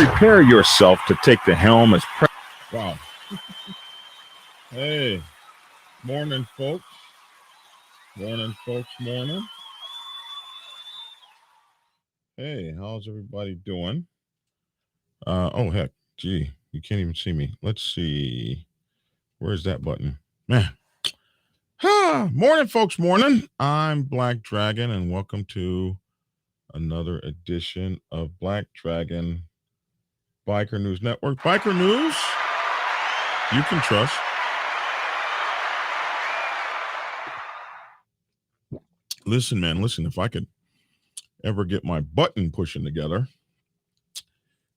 Prepare yourself to take the helm as Wow. Hey, morning, folks. Morning, folks. Morning. Hey, how's everybody doing? Oh, heck. Gee, you can't even see me. Let's see. Where's that button? Man. Morning, folks. Morning. I'm Black Dragon, and welcome to another edition of Black Dragon Biker News Network. Biker News you can trust. Listen, man, listen, if I could ever get my button pushing together,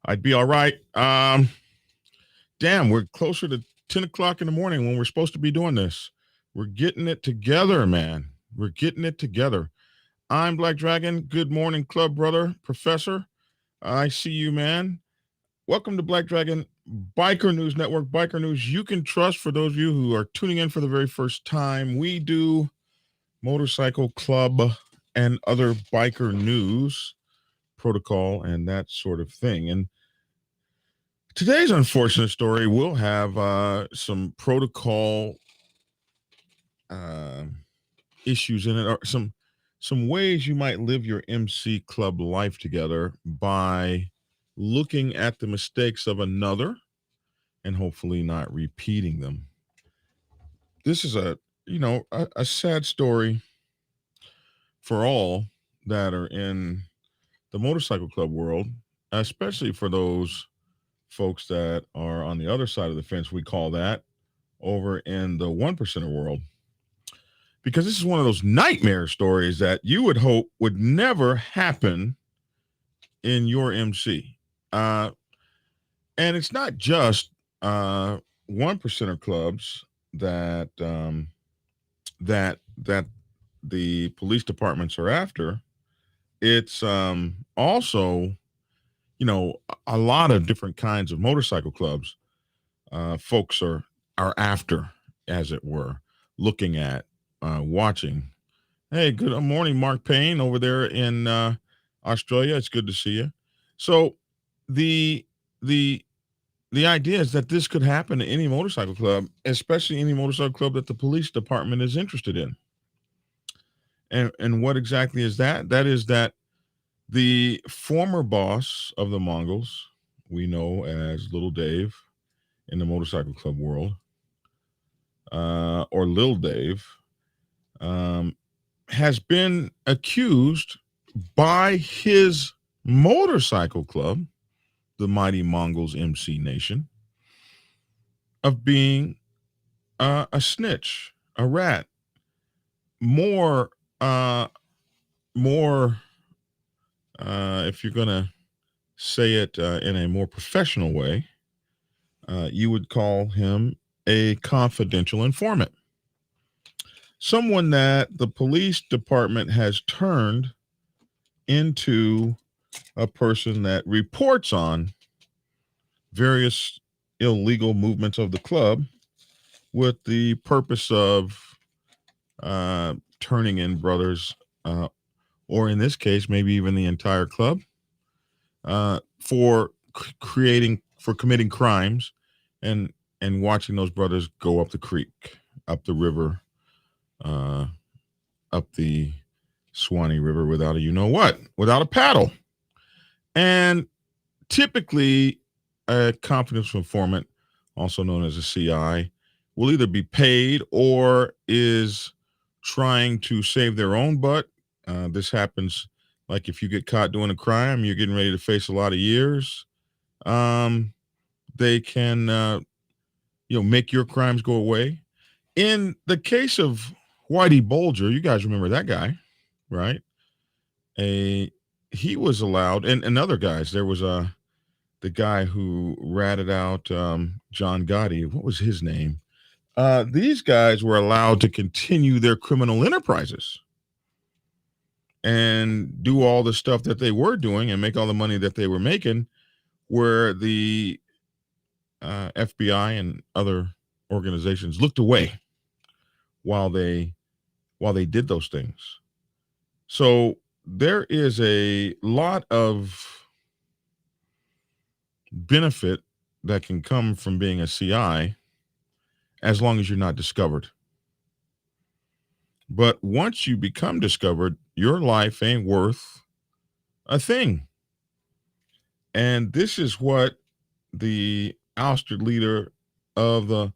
I'd be all right. Damn, we're closer to 10 o'clock in the morning when we're supposed to be doing this. We're getting it together, man. We're getting it together. I'm Black Dragon. Good morning, club brother, professor. I see you, man. Welcome to Black Dragon Biker News Network. Biker News you can trust. For those of you who are tuning in for the very first time, we do motorcycle club and other biker news, protocol, and that sort of thing. And today's unfortunate story will have some protocol issues in it, or some ways you might live your MC club life together by looking at the mistakes of another and hopefully not repeating them. This is a sad story for all that are in the motorcycle club world, especially for those folks that are on the other side of the fence. We call that over in the 1%er world, because this is one of those nightmare stories that you would hope would never happen in your MC. And it's not just 1%er clubs that that the police departments are after. It's also, a lot of different kinds of motorcycle clubs folks are after, as it were, looking at, watching. Hey, good morning, Mark Payne over there in Australia. It's good to see you. So the idea is that this could happen to any motorcycle club, especially any motorcycle club that the police department is interested in. And what exactly is that? That is that the former boss of the Mongols, we know as Little Dave in the motorcycle club world, or Lil Dave, has been accused by his motorcycle club, the mighty Mongols MC Nation, of being a snitch, a rat, more if you're gonna say it in a more professional way, you would call him a confidential informant, someone that the police department has turned into a person that reports on various illegal movements of the club with the purpose of turning in brothers, or in this case, maybe even the entire club, for committing crimes and watching those brothers go up the creek, up the river, up the Swanee River without without a paddle. And typically, a confidential informant, also known as a CI, will either be paid or is trying to save their own butt. This happens like if you get caught doing a crime, you're getting ready to face a lot of years. They can, make your crimes go away. In the case of Whitey Bulger, you guys remember that guy, right? He was allowed, and other guys. There was the guy who ratted out John Gotti. What was his name? These guys were allowed to continue their criminal enterprises and do all the stuff that they were doing and make all the money that they were making, where the FBI and other organizations looked away while they did those things. So there is a lot of benefit that can come from being a CI as long as you're not discovered. But once you become discovered, your life ain't worth a thing. And this is what the ousted leader of the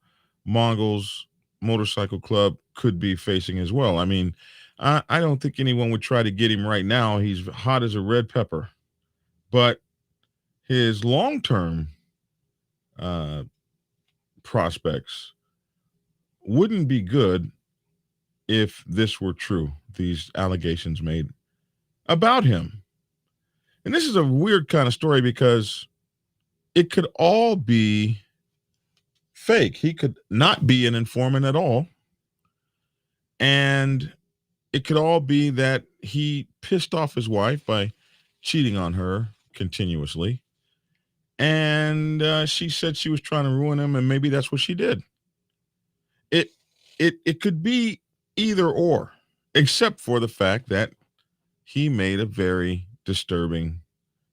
Mongols Motorcycle Club could be facing as well. I mean, I don't think anyone would try to get him right now. He's hot as a red pepper. But his long-term prospects wouldn't be good if this were true, these allegations made about him. And this is a weird kind of story because it could all be fake. He could not be an informant at all. And it could all be that he pissed off his wife by cheating on her continuously. And she said she was trying to ruin him, and maybe that's what she did. It could be either or, except for the fact that he made a very disturbing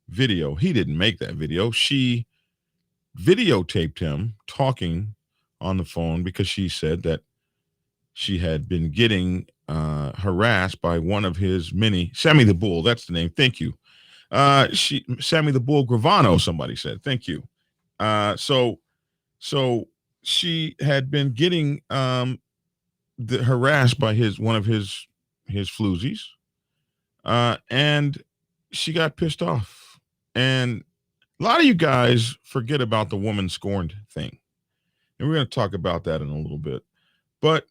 video. He didn't make that video. She videotaped him talking on the phone because she said that she had been getting harassed by one of his many, Sammy the Bull, that's the name. Thank you. Sammy the Bull Gravano, somebody said. Thank you. So she had been getting harassed by one of his floozies, and she got pissed off. And a lot of you guys forget about the woman scorned thing, and we're going to talk about that in a little bit. But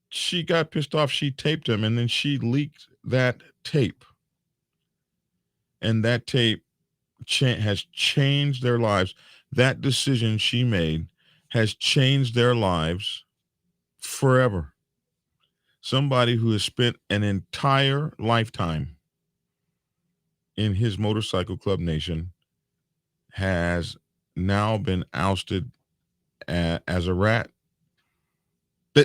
she got pissed off. She taped him, and then she leaked that tape, and that tape has changed their lives. That decision she made has changed their lives forever. Somebody who has spent an entire lifetime in his motorcycle club nation has now been ousted as a rat.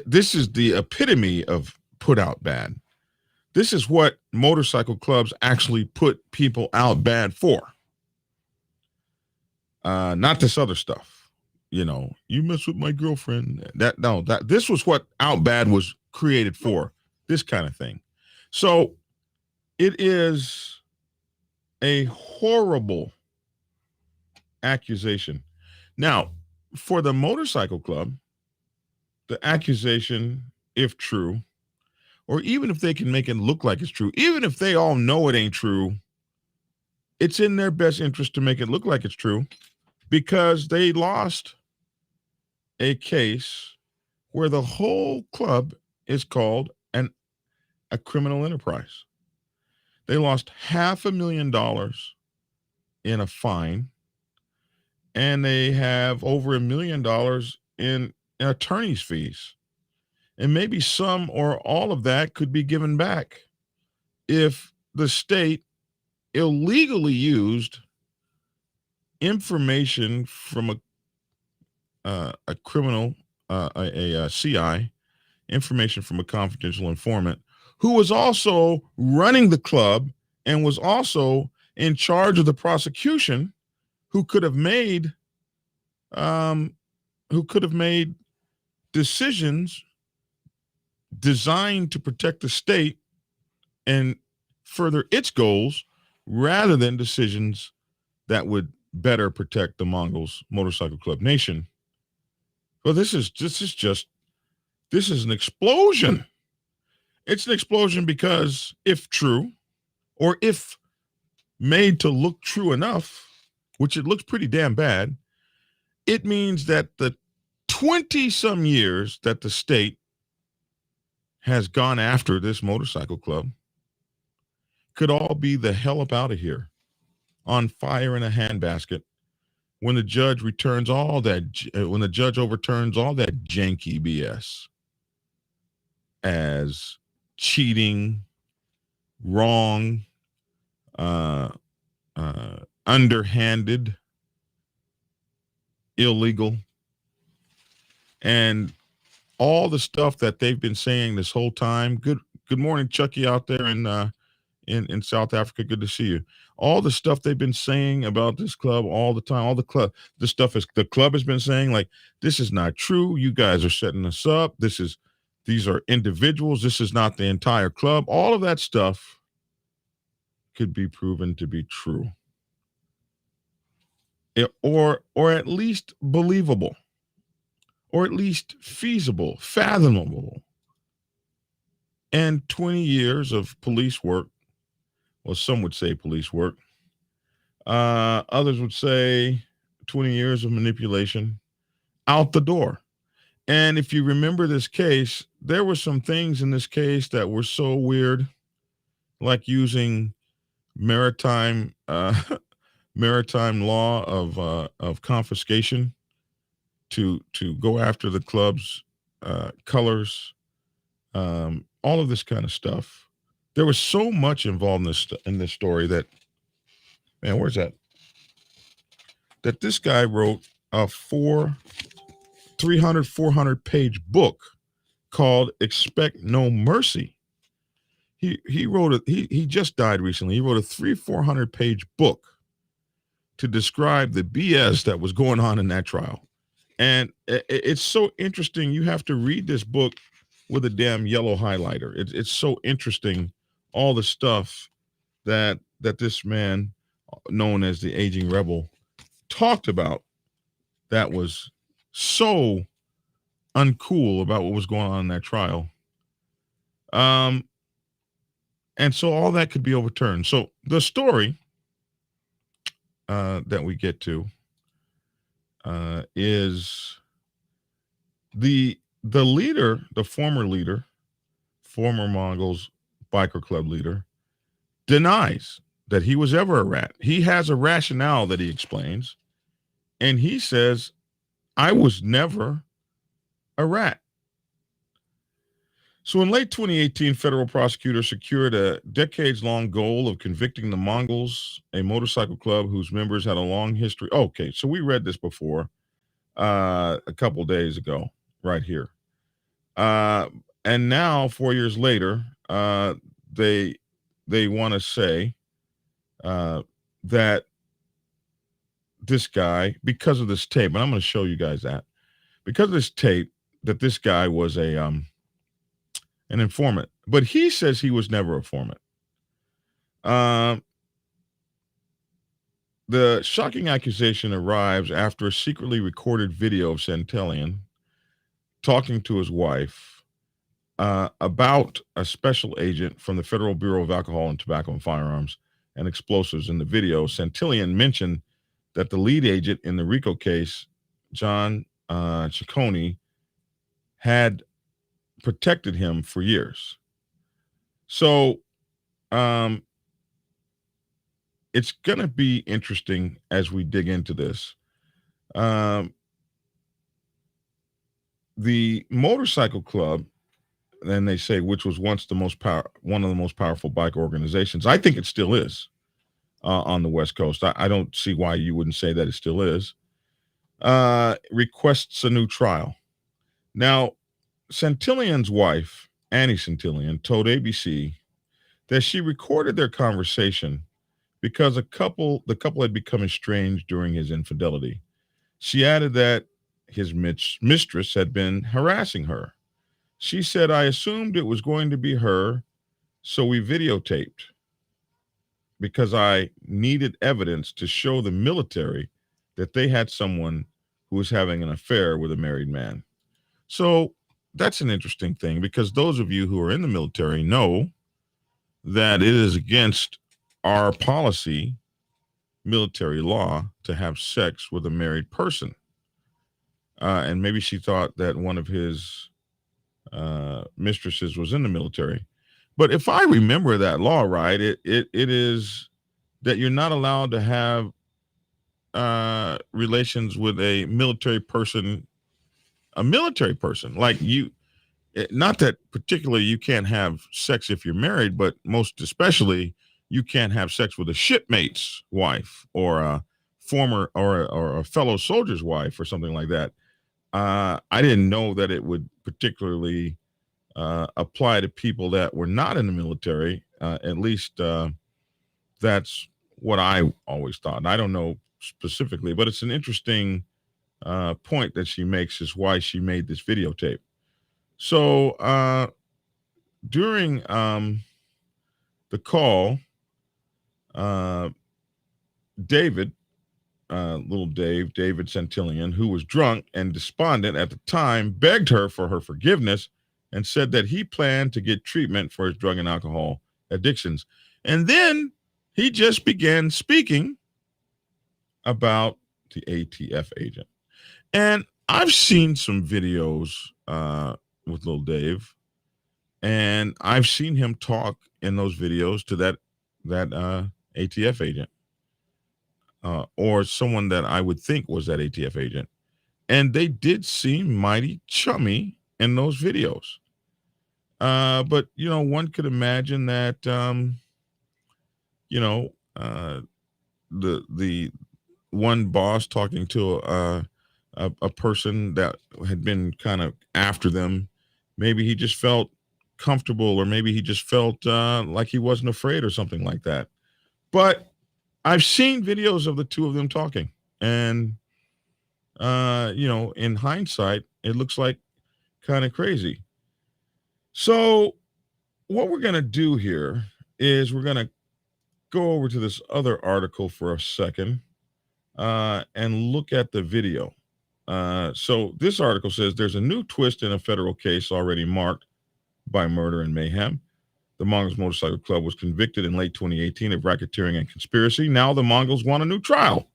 This is the epitome of put out bad. This is what motorcycle clubs actually put people out bad for. Not this other stuff. You know, you mess with my girlfriend. This was what out bad was created for, this kind of thing. So it is a horrible accusation. Now, for the motorcycle club, the accusation, if true, or even if they can make it look like it's true, even if they all know it ain't true, it's in their best interest to make it look like it's true, because they lost a case where the whole club is called a criminal enterprise. They lost $500,000 in a fine, and they have over $1 million in attorney's fees. And maybe some or all of that could be given back if the state illegally used information from a criminal, a CI, information from a confidential informant who was also running the club and was also in charge of the prosecution, who could have made decisions designed to protect the state and further its goals, rather than decisions that would better protect the Mongols Motorcycle Club nation. Well, this is an explosion. It's an explosion because if true, or if made to look true enough, which it looks pretty damn bad, it means that the 20-some years that the state has gone after this motorcycle club could all be the hell up out of here, on fire in a handbasket, when the judge overturns all that janky BS as cheating, wrong, underhanded, illegal, and all the stuff that they've been saying this whole time. Good morning, Chucky, out there in in South Africa. Good to see you. All the stuff they've been saying about this club all the time, the stuff is the club has been saying, like, this is not true. You guys are setting us up. These are individuals. This is not the entire club. All of that stuff could be proven to be true. Or at least believable, or at least feasible, fathomable. And 20 years of police work, well, some would say police work. Others would say 20 years of manipulation out the door. And if you remember this case, there were some things in this case that were so weird, like using maritime maritime law of confiscation to go after the club's colors, all of this kind of stuff. There was so much involved in this story that, man, where's that? That this guy wrote a 400 page book called Expect No Mercy. He wrote he just died recently. He wrote a 400 page book to describe the BS that was going on in that trial. And it's so interesting. You have to read this book with a damn yellow highlighter. It's so interesting, all the stuff that this man, known as the Aging Rebel, talked about that was so uncool about what was going on in that trial. And so all that could be overturned. So the story that we get to is the leader, the former Mongols Biker Club leader, denies that he was ever a rat. He has a rationale that he explains, and he says, I was never a rat. So in late 2018, federal prosecutors secured a decades-long goal of convicting the Mongols, a motorcycle club whose members had a long history. Okay, so we read this before a couple days ago, right here. And now, 4 years later, they want to say that this guy, because of this tape, and I'm going to show you guys that, because of this tape, that this guy was an informant, but he says he was never a informant. The shocking accusation arrives after a secretly recorded video of Santillan talking to his wife about a special agent from the Federal Bureau of Alcohol and Tobacco and Firearms and Explosives. In the video, Santillan mentioned that the lead agent in the RICO case, John Ciccone, had protected him for years. So it's going to be interesting as we dig into this. The motorcycle club, and they say, which was once one of the most powerful bike organizations, I think it still is on the West Coast. I don't see why you wouldn't say that it still is. Requests a new trial. Now, Santillan's wife, Annie Santillan, told ABC that she recorded their conversation because the couple had become estranged during his infidelity. She added that his mistress had been harassing her. She said, I assumed it was going to be her, so we videotaped because I needed evidence to show the military that they had someone who was having an affair with a married man. So that's an interesting thing, because those of you who are in the military know that it is against our policy, military law, to have sex with a married person. And maybe she thought that one of his mistresses was in the military. But if I remember that law right, it is that you're not allowed to have relations with a military person. Like you, not that particularly you can't have sex if you're married, but most especially you can't have sex with a shipmate's wife or a former or a fellow soldier's wife or something like that. I didn't know that it would particularly apply to people that were not in the military. At least that's what I always thought. And I don't know specifically, but it's an interesting point that she makes is why she made this videotape. So during the call, David, David Santillan, who was drunk and despondent at the time, begged her for her forgiveness and said that he planned to get treatment for his drug and alcohol addictions. And then he just began speaking about the ATF agent. And I've seen some videos with Lil Dave, and I've seen him talk in those videos to that ATF agent. Or someone that I would think was that ATF agent. And they did seem mighty chummy in those videos. But, one could imagine that, the one boss talking to a person that had been kind of after them, maybe he just felt comfortable, or maybe he just felt like he wasn't afraid or something like that. But I've seen videos of the two of them talking, and in hindsight, it looks like kind of crazy. So what we're going to do here is we're going to go over to this other article for a second and look at the video. So this article says there's a new twist in a federal case already marked by murder and mayhem. The Mongols Motorcycle Club was convicted in late 2018 of racketeering and conspiracy. Now the Mongols want a new trial.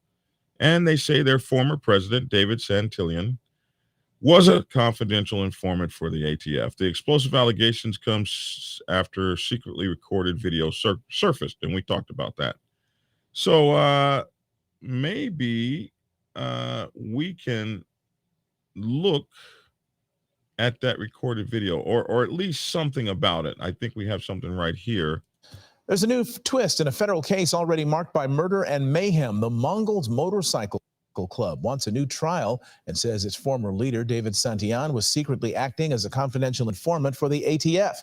And they say their former president, David Santillan, was a confidential informant for the ATF. The explosive allegations come after secretly recorded video surfaced, and we talked about that. So maybe we can look at that recorded video, or at least something about it. I think we have something right here. There's a new twist in a federal case already marked by murder and mayhem. The Mongols Motorcycle Club wants a new trial and says its former leader, David Santillan, was secretly acting as a confidential informant for the ATF.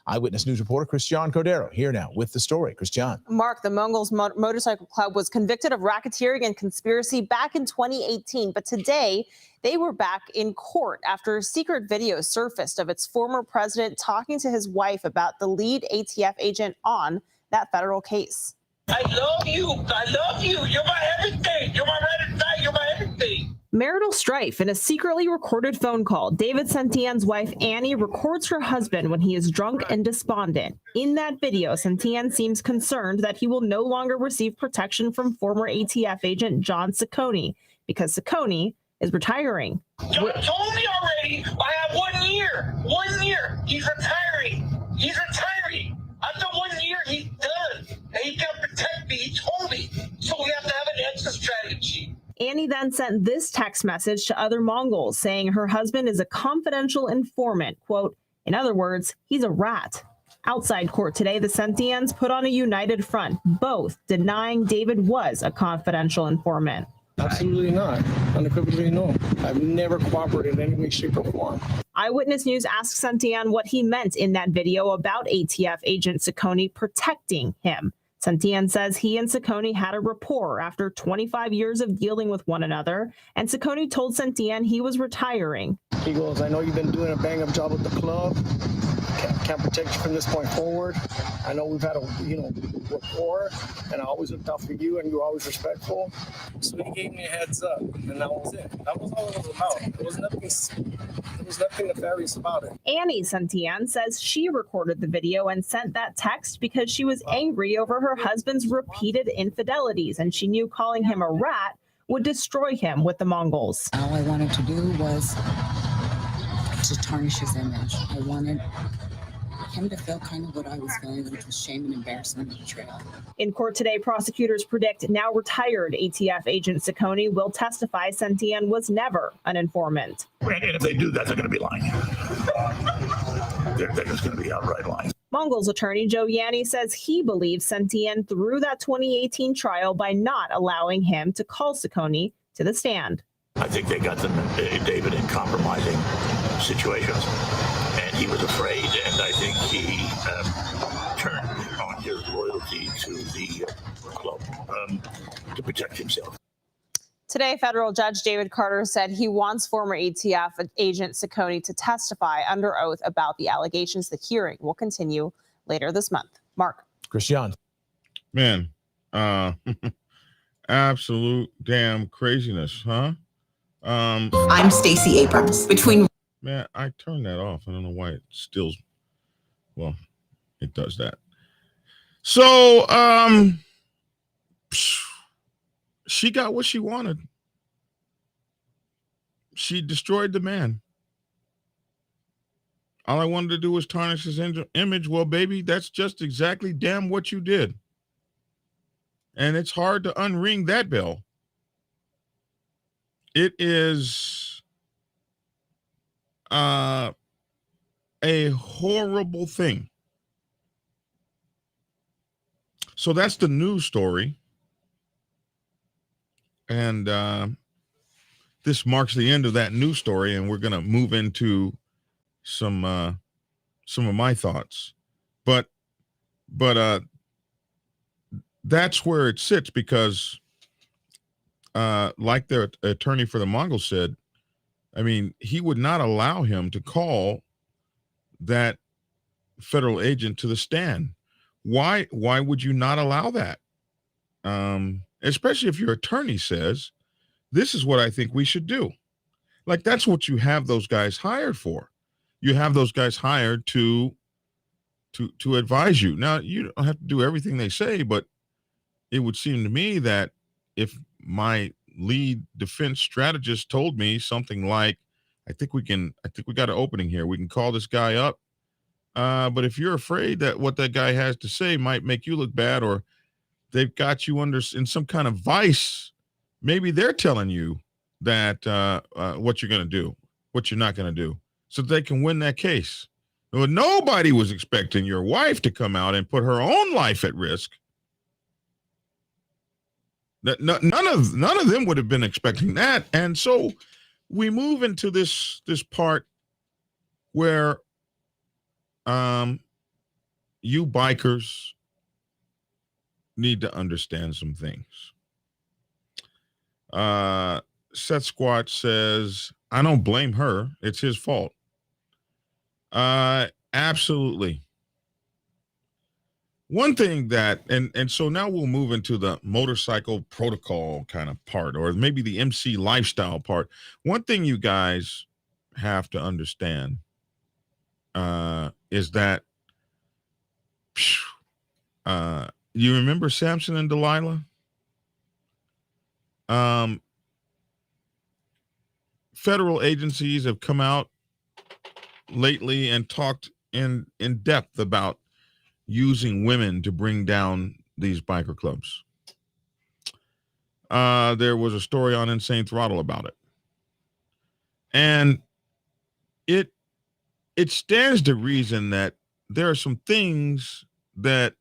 Eyewitness News reporter Christian Cordero here now with the story. Christian. Mark, the Mongols Motorcycle Club was convicted of racketeering and conspiracy back in 2018, but today they were back in court after a secret video surfaced of its former president talking to his wife about the lead ATF agent on that federal case. I love you. I love you. You're my everything. You're my ride or die. You're my everything. Marital strife in a secretly recorded phone call. David Santillan's wife, Annie, records her husband when he is drunk and despondent. In that video, Santillan seems concerned that he will no longer receive protection from former ATF agent John Ciccone because Ciccone is retiring. John told me already. I have 1 year. 1 year. He's retiring. He's retiring. After 1 year, he's done. And he can protect me. He told me. So we have to have an exit strategy. Annie then sent this text message to other Mongols saying her husband is a confidential informant. Quote, in other words, he's a rat. Outside court today, the Santillans put on a united front, both denying David was a confidential informant. Absolutely not. Unequivocally, no. I've never cooperated in any way, shape, or form. Eyewitness News asked Santillan what he meant in that video about ATF agent Ciccone protecting him. Santillan says he and Ciccone had a rapport after 25 years of dealing with one another, and Ciccone told Santillan he was retiring. He goes, I know you've been doing a bang-up job with the club. Can't protect you from this point forward. I know we've had a rapport, and I always looked out for you, and you were always respectful. So he gave me a heads up, and that was it. That was all it was about. There was nothing nefarious about it. Annie Santillan says she recorded the video and sent that text because she was angry over her husband's repeated infidelities, and she knew calling him a rat would destroy him with the Mongols. All I wanted to do was to tarnish his image. I wanted him to feel kind of what I was feeling, which was shame and embarrassment and betrayal. In court today, prosecutors predict now retired ATF agent Ciccone will testify Santillan was never an informant. And if they do that, they're going to be lying. They're just going to be outright lying. Mongols attorney Joe Yanni says he believes Santillan threw that 2018 trial by not allowing him to call Ciccone to the stand. I think they got David in compromising situations. And he was afraid, and I think he turned on his loyalty to the club to protect himself. Today, federal judge David Carter said he wants former ATF agent Ciccone to testify under oath about the allegations. The hearing will continue later this month. Mark. Christian. Man, absolute damn craziness, huh? I'm Stacey Abrams. Man, I turned that off. I don't know why it still, well, it does that. So, she got what she wanted. She destroyed the man. All I wanted to do was tarnish his image. Well, baby, that's just exactly damn what you did. And it's hard to unring that bell. It is a horrible thing. So that's the news story. And this marks the end of that news story, and we're going to move into some of my thoughts. But that's where it sits, because like the attorney for the Mongols said, I mean, he would not allow him to call that federal agent to the stand. Why would you not allow that? Especially if your attorney says, this is what I think we should do. Like, that's what you have those guys hired for. You have those guys hired to advise you. Now, you don't have to do everything they say, but it would seem to me that if my lead defense strategist told me something like, I think we got an opening here. We can call this guy up. But if you're afraid that what that guy has to say might make you look bad, or they've got you in some kind of vice, maybe they're telling you that what you're going to do, what you're not going to do, so they can win that case. Well, nobody was expecting your wife to come out and put her own life at risk. None of them would have been expecting that. And so we move into this part where you bikers need to understand some things. Seth Squatch says, I don't blame her. It's his fault. Absolutely. One thing that, and so now we'll move into the motorcycle protocol kind of part, or maybe the MC lifestyle part. One thing you guys have to understand is that you remember Samson and Delilah? Federal agencies have come out lately and talked in depth about using women to bring down these biker clubs. There was a story on Insane Throttle about it. And it stands to reason that there are some things that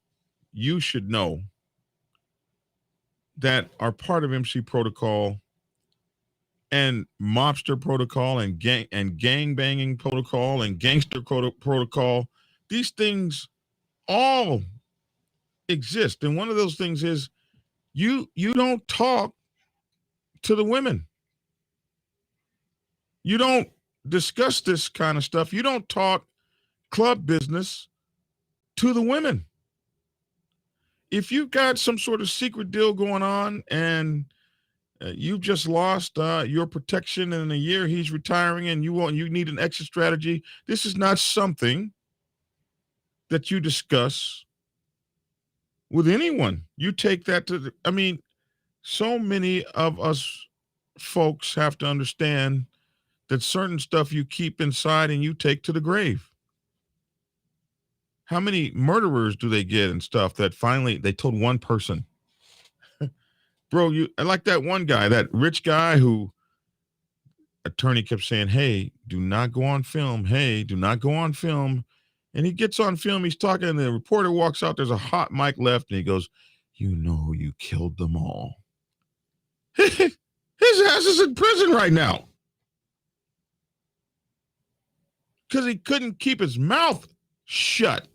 you should know that are part of MC protocol and mobster protocol and gang banging protocol and gangster protocol. These things all exist. And one of those things is you don't talk to the women. You don't discuss this kind of stuff. You don't talk club business to the women. If you've got some sort of secret deal going on and you've just lost your protection, and in a year he's retiring and you need an exit strategy, this is not something that you discuss with anyone. You take that to so many of us folks have to understand that certain stuff you keep inside and you take to the grave. How many murderers do they get and stuff that finally they told one person? Bro, I like that one guy, that rich guy who attorney kept saying, hey, do not go on film. Hey, do not go on film. And he gets on film, he's talking, and the reporter walks out, there's a hot mic left, and he goes, you killed them all. His ass is in prison right now. because he couldn't keep his mouth shut.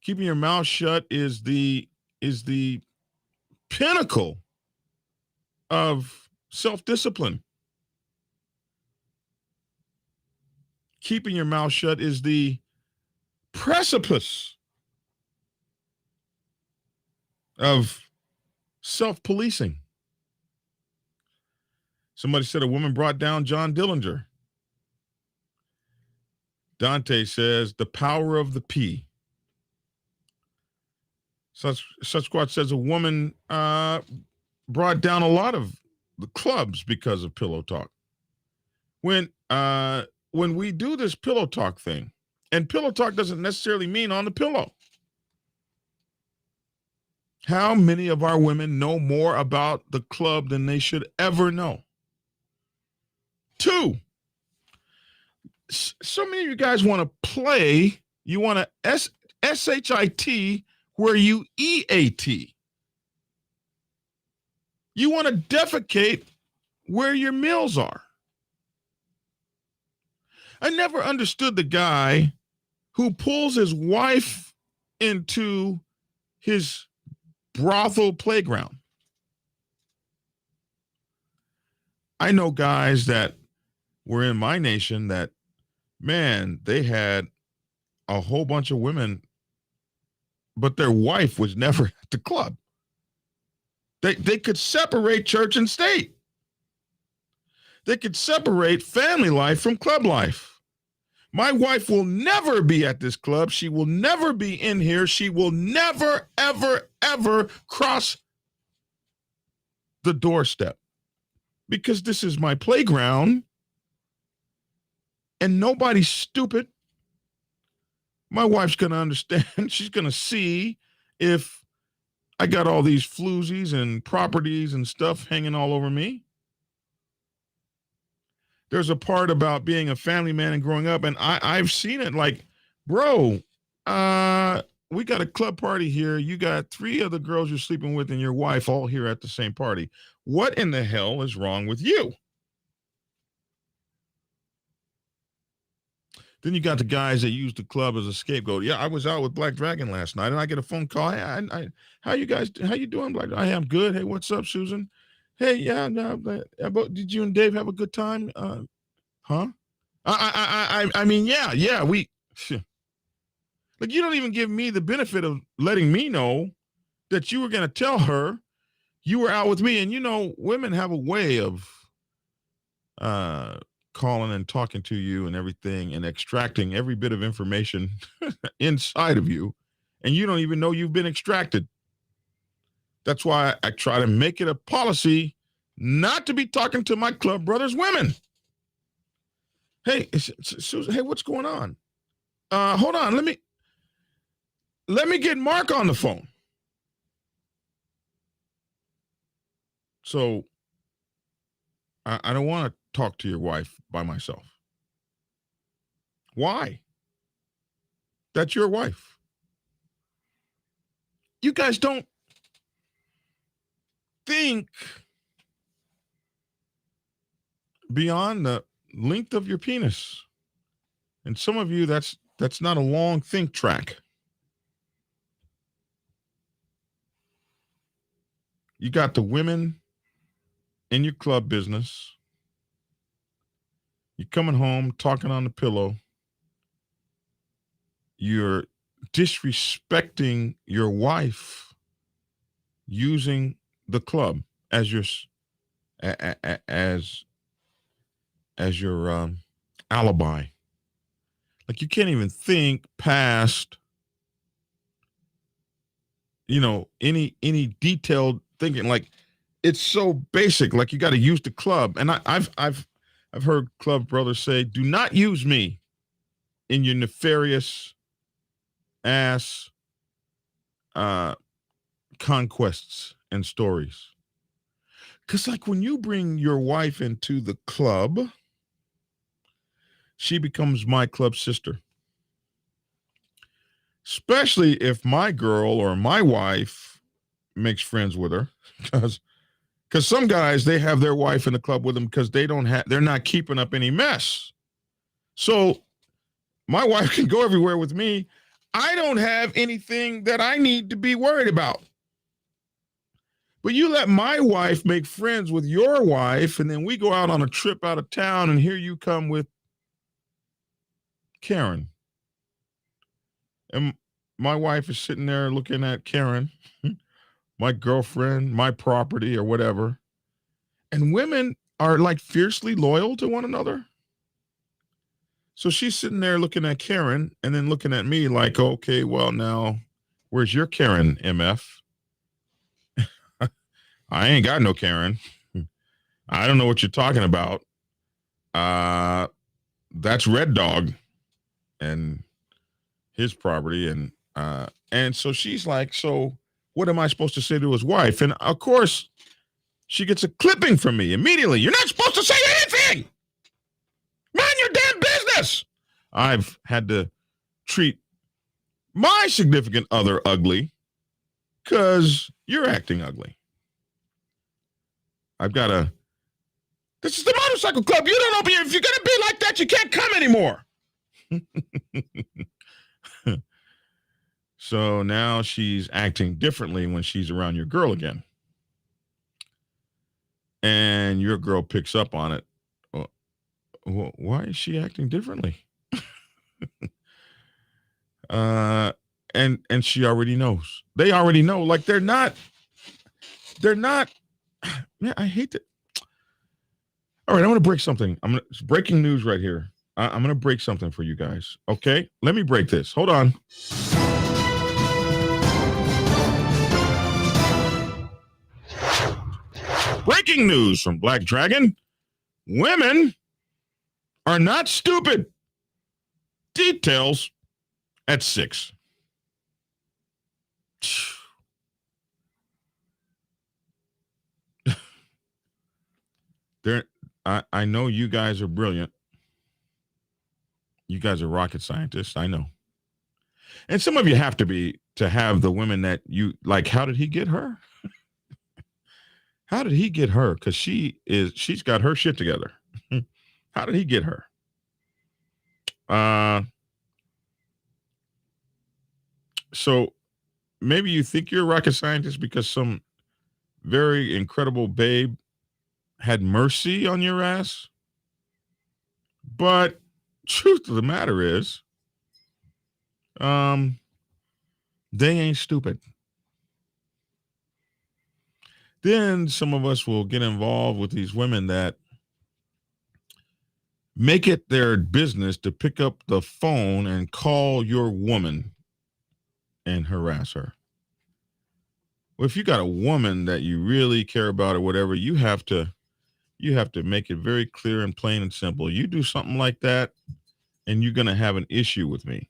Keeping your mouth shut is the pinnacle of self-discipline. Keeping your mouth shut is the precipice of self-policing. Somebody said a woman brought down John Dillinger. Dante says the power of the P. Sasquatch says a woman brought down a lot of the clubs because of pillow talk. When we do this pillow talk thing, and pillow talk doesn't necessarily mean on the pillow. How many of our women know more about the club than they should ever know? 2, so many of you guys want to play, you want to SHIT where you EAT. You want to defecate where your meals are. I never understood the guy who pulls his wife into his brothel playground. I know guys that were in my nation that, man, they had a whole bunch of women, but their wife was never at the club. They could separate church and state. They could separate family life from club life. My wife will never be at this club. She will never be in here. She will never, ever, ever cross the doorstep because this is my playground and nobody's stupid. My wife's going to understand. She's going to see if I got all these floozies and properties and stuff hanging all over me. There's a part about being a family man and growing up, and I've seen it like, bro, we got a club party here. You got 3 other girls you're sleeping with and your wife all here at the same party. What in the hell is wrong with you? Then you got the guys that use the club as a scapegoat. Yeah, I was out with Black Dragon last night, and I get a phone call. Hey, how you doing, Black? I am good. Hey, what's up, Susan? Hey, yeah, no, did you and Dave have a good time? Huh? I mean, yeah, we, like, you don't even give me the benefit of letting me know that you were going to tell her you were out with me. And, you know, women have a way of calling and talking to you and everything and extracting every bit of information inside of you. And you don't even know you've been extracted. That's why I try to make it a policy not to be talking to my club brothers' women. Hey, Susan, hey, what's going on? Hold on, let me get Mark on the phone. So I don't want to talk to your wife by myself. Why? That's your wife. You guys don't think beyond the length of your penis. And some of you, that's not a long think track. You got the women in your club business. You're coming home, talking on the pillow. You're disrespecting your wife using the club as your alibi. Like, you can't even think past, you know, any detailed thinking. Like, it's so basic. Like, you got to use the club. And I've heard club brothers say, do not use me in your nefarious ass conquests and stories. Because, like, when you bring your wife into the club, she becomes my club sister. Especially if my girl or my wife makes friends with her. Because Because some guys, they have their wife in the club with them because they're not keeping up any mess. So my wife can go everywhere with me. I don't have anything that I need to be worried about. But you let my wife make friends with your wife, and then we go out on a trip out of town, and here you come with Karen. And my wife is sitting there looking at Karen, my girlfriend, my property, or whatever. And women are like fiercely loyal to one another. So she's sitting there looking at Karen and then looking at me like, okay, well, now, where's your Karen, MF? I ain't got no Karen. I don't know what you're talking about. That's Red Dog and his property. And so she's like, so what am I supposed to say to his wife? And of course, she gets a clipping from me immediately. You're not supposed to say anything. Mind your damn business. I've had to treat my significant other ugly because you're acting ugly. This is the motorcycle club. You don't open if you're going to be like that, you can't come anymore. So now she's acting differently when she's around your girl again. And your girl picks up on it. Why is she acting differently? And she already knows. They already know. Like they're not. Man, I hate that. All right, I'm going to break something. It's breaking news right here. I'm going to break something for you guys. Okay, let me break this. Hold on. Breaking news from Black Dragon. Women are not stupid. Details at 6. I know you guys are brilliant. You guys are rocket scientists. I know. And some of you have to be to have the women that you like. How did he get her? How did he get her? Because she's got her shit together. How did he get her? So maybe you think you're a rocket scientist because some very incredible babe had mercy on your ass. But truth of the matter is, they ain't stupid. Then some of us will get involved with these women that make it their business to pick up the phone and call your woman and harass her. Well, if you got a woman that you really care about or whatever, you have to make it very clear and plain and simple. You do something like that, and you're going to have an issue with me.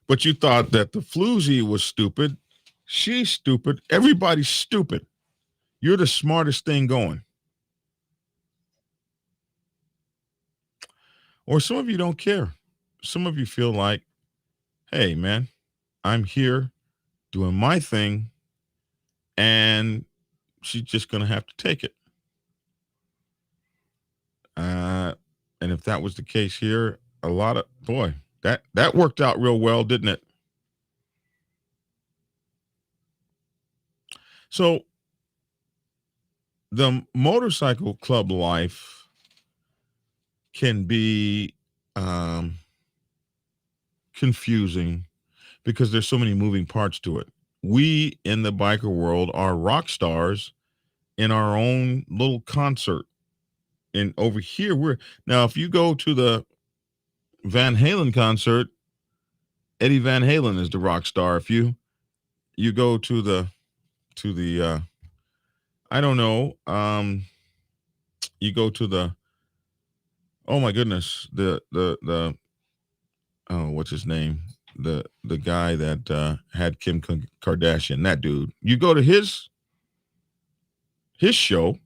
But you thought that the floozy was stupid. She's stupid. Everybody's stupid. You're the smartest thing going. Or some of you don't care. Some of you feel like, hey, man, I'm here doing my thing, and she's just going to have to take it. And if that was the case here, that worked out real well, didn't it? So the motorcycle club life can be confusing because there's so many moving parts to it. We in the biker world are rock stars in our own little concert. And over here, now if you go to the Van Halen concert, Eddie Van Halen is the rock star. If you go to the I don't know, you go to the, oh my goodness, the what's his name? The guy that had Kim Kardashian, that dude. You go to his show,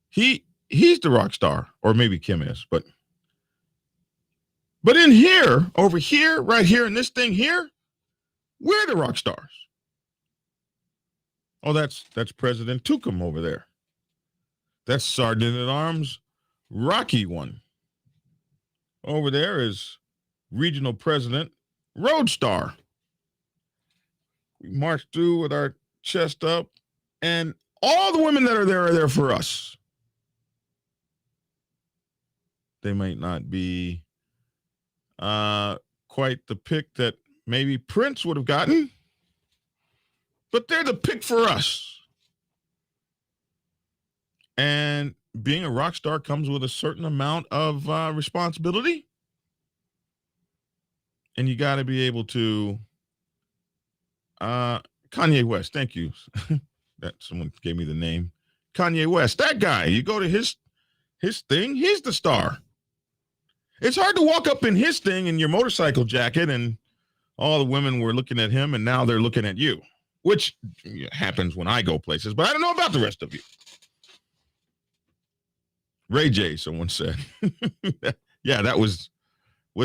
he's the rock star, or maybe Kim is, but in here, over here, right here in this thing here, we're the rock stars. Oh, that's President Tukum over there. That's Sergeant at Arms Rocky One. Over there is Regional President Roadstar. We marched through with our chest up, and all the women that are there for us. They might not be quite the pick that maybe Prince would have gotten, but they're the pick for us. And being a rock star comes with a certain amount of responsibility. And you got to be able to, Kanye West, thank you. That someone gave me the name. Kanye West, that guy, you go to his thing, he's the star. It's hard to walk up in his thing in your motorcycle jacket and all the women were looking at him and now they're looking at you, which happens when I go places, but I don't know about the rest of you. Ray J, someone said. Yeah, that was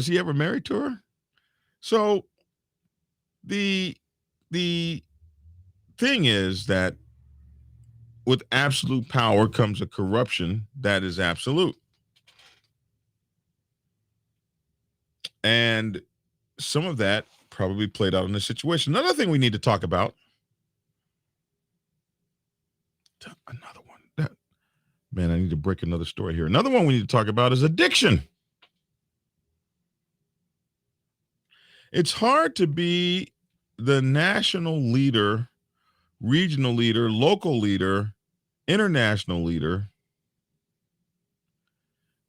he ever married to her? So the thing is that with absolute power comes a corruption that is absolute. And some of that probably played out in this situation. Another thing we need to talk about. Another one. Man, I need to break another story here. Another one we need to talk about is addiction. It's hard to be the national leader, regional leader, local leader, international leader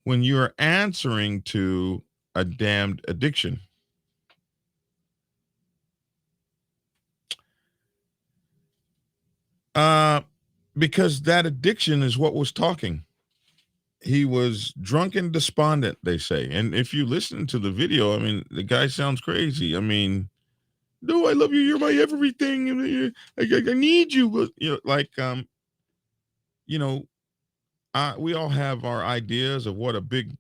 when you're answering to a damned addiction. Because that addiction is what was talking. He was drunk and despondent, they say. And if you listen to the video, I mean, the guy sounds crazy. I mean, no, I love you. You're my everything. I need you. You know, like, we all have our ideas of what a big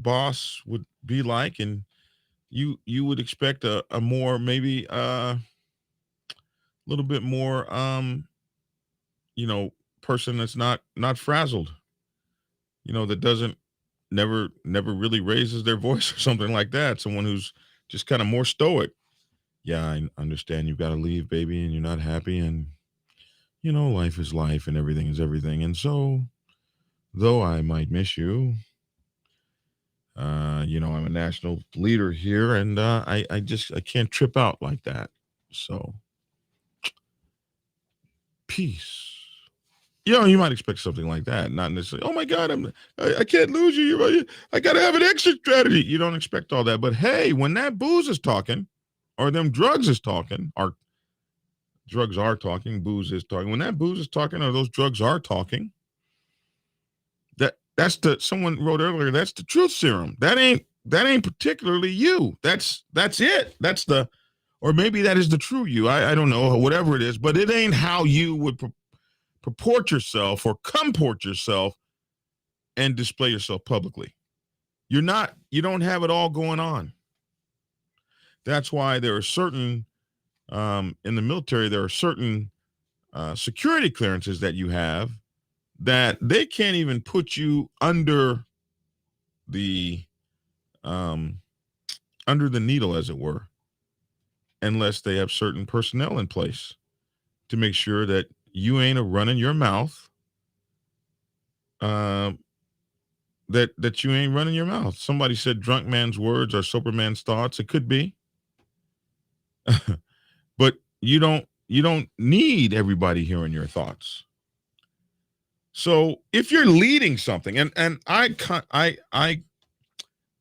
boss would be like, and you would expect a more, maybe a little bit more person that's not frazzled, that doesn't never really raises their voice or something like that. Someone who's just kind of more stoic. Yeah, I understand you've got to leave, baby, and you're not happy, and life is life and everything is everything. And so though I might miss you, I'm a national leader here, and I can't trip out like that. So peace. You might expect something like that, not necessarily, oh my God, I can't lose you. I got to have an exit strategy. You don't expect all that. But hey, when that booze is talking, or them drugs is talking, or drugs are talking, booze is talking. When that booze is talking, or those drugs are talking, that's someone wrote earlier, that's the truth serum. That ain't particularly you. That's it. Or maybe that is the true you. I don't know, whatever it is, but it ain't how you would purport yourself or comport yourself and display yourself publicly. You don't have it all going on. That's why there are certain, in the military, there are certain security clearances that you have that they can't even put you under the needle, as it were, unless they have certain personnel in place to make sure that you ain't running your mouth, that you ain't running your mouth. Somebody said drunk man's words are sober man's thoughts. It could be. But you don't need everybody hearing your thoughts. So if you're leading something, and I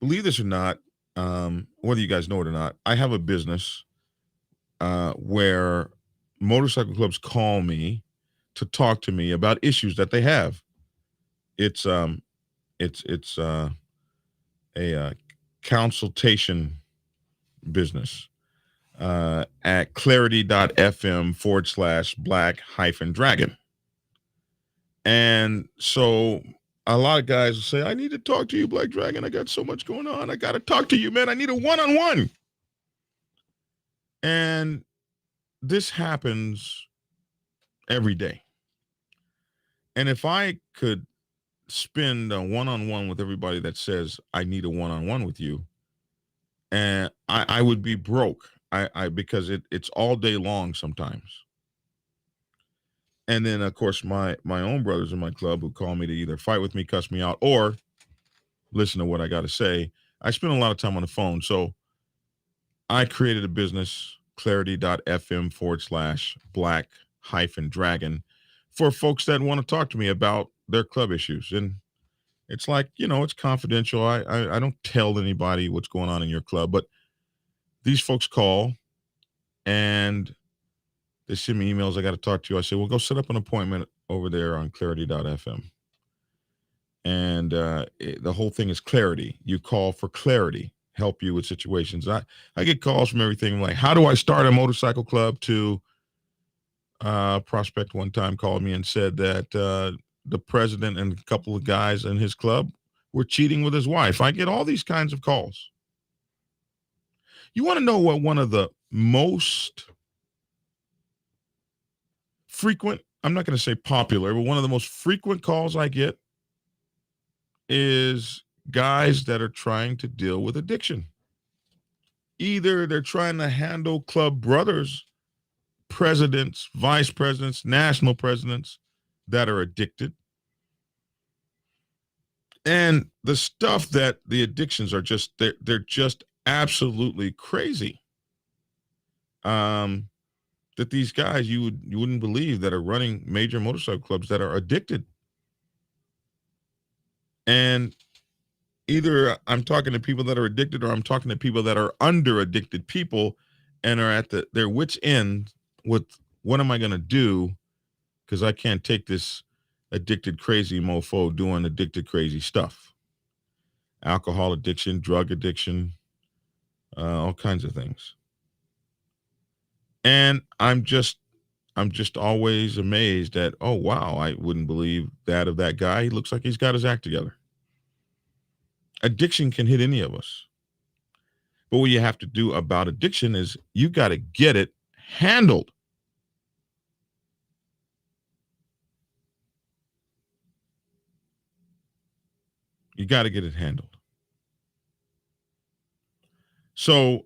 believe this or not, whether you guys know it or not, I have a business where motorcycle clubs call me to talk to me about issues that they have. It's a consultation business at clarity.fm/black-dragon. And so a lot of guys will say, I need to talk to you, Black Dragon. I got so much going on. I got to talk to you, man. I need a one-on-one. And this happens every day. And if I could spend a one-on-one with everybody that says I need a one-on-one with you, and I would be broke. Because it's all day long sometimes. And then of course my own brothers in my club who call me to either fight with me, cuss me out, or listen to what I got to say. I spend a lot of time on the phone. So I created a business, clarity.fm/black-dragon, for folks that want to talk to me about their club issues. And it's like, it's confidential. I don't tell anybody what's going on in your club, but these folks call and they send me emails. I got to talk to you. I say, well, go set up an appointment over there on clarity.fm. And the whole thing is clarity. You call for clarity, help you with situations. I get calls from everything like, how do I start a motorcycle club, to Prospect one time called me and said that the president and a couple of guys in his club were cheating with his wife. I get all these kinds of calls. You want to know what one of the most frequent, I'm not going to say popular, but one of the most frequent calls I get is guys that are trying to deal with addiction. Either they're trying to handle club brothers, presidents, vice presidents, national presidents that are addicted. And the stuff that the addictions are just, they're just absolutely crazy. That these guys you wouldn't believe that are running major motorcycle clubs that are addicted. And either I'm talking to people that are addicted, or I'm talking to people that are under addicted people and are at their wit's end with, what am I going to do? Because I can't take this addicted crazy mofo doing addicted crazy stuff. Alcohol addiction, drug addiction, all kinds of things. And I'm just always amazed at, oh, wow, I wouldn't believe that of that guy. He looks like he's got his act together. Addiction can hit any of us. But what you have to do about addiction is you got to get it handled. You got to get it handled. So,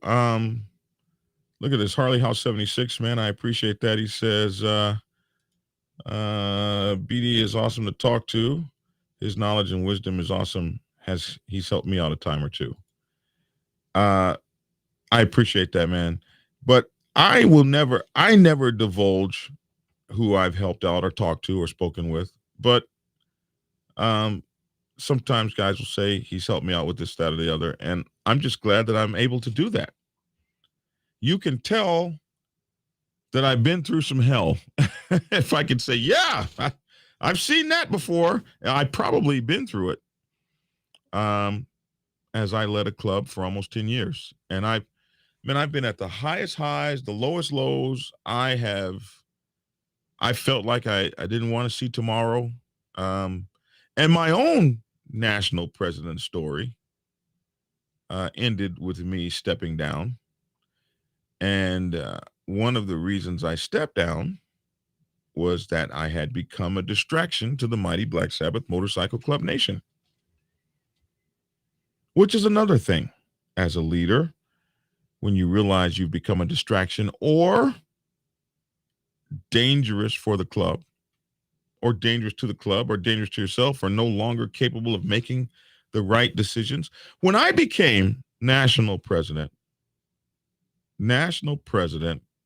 look at this, Harley House 76, man. I appreciate that. He says, BD is awesome to talk to. His knowledge and wisdom is awesome. He's helped me out a time or two. I appreciate that, man. But I never divulge who I've helped out or talked to or spoken with. But sometimes guys will say he's helped me out with this, that, or the other. And I'm just glad that I'm able to do that. You can tell that I've been through some hell. If I could say, yeah, I've seen that before. I've probably been through it. As I led a club for almost 10 years. And I've been at the highest highs, the lowest lows. I felt like I didn't want to see tomorrow. And my own national president story ended with me stepping down. And one of the reasons I stepped down was that I had become a distraction to the mighty Black Sabbath Motorcycle Club Nation. Which is another thing as a leader, when you realize you've become a distraction or dangerous for the club, or dangerous to the club, or dangerous to yourself, or no longer capable of making the right decisions. When I became national president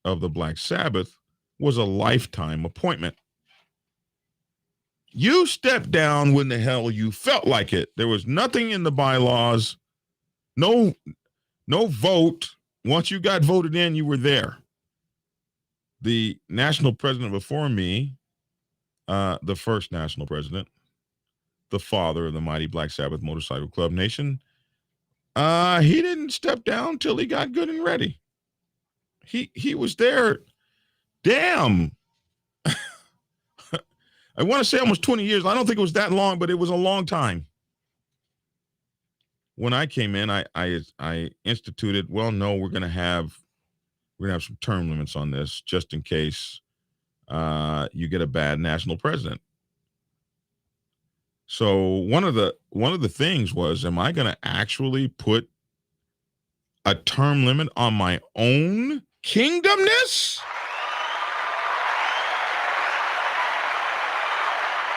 of the Black Sabbath was a lifetime appointment. You stepped down when the hell you felt like it. There was nothing in the bylaws, no vote. Once you got voted in, you were there. The national president before me, the first national president, the father of the mighty Black Sabbath Motorcycle Club Nation, he didn't step down till he got good and ready. He was there. Damn. I want to say almost 20 years. I don't think it was that long, but it was a long time. When I came in, I instituted, well, no, we're going to have some term limits on this just in case you get a bad national president. So one of the things was, am I going to actually put a term limit on my own kingdomness?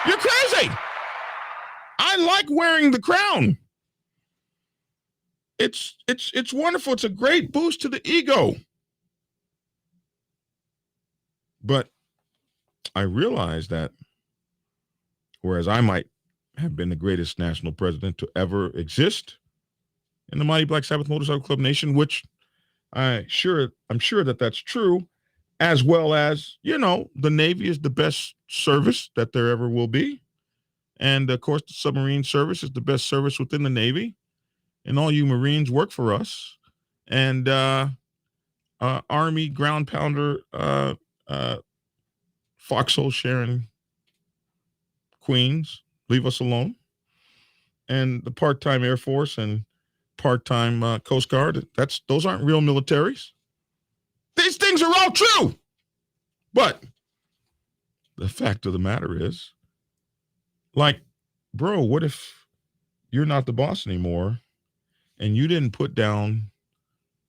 You're crazy. I like wearing the crown. It's wonderful. It's a great boost to the ego. But I realized that whereas I might have been the greatest national president to ever exist in the mighty Black Sabbath Motorcycle Club nation, which I'm sure that that's true, as well as, the Navy is the best service that there ever will be. And of course, the submarine service is the best service within the Navy. And all you Marines work for us. And Army ground pounder, foxhole sharing queens, leave us alone. And the part-time Air Force and part-time Coast Guard, those aren't real militaries. These things are all true. But the fact of the matter is, like, bro, what if you're not the boss anymore and you didn't put down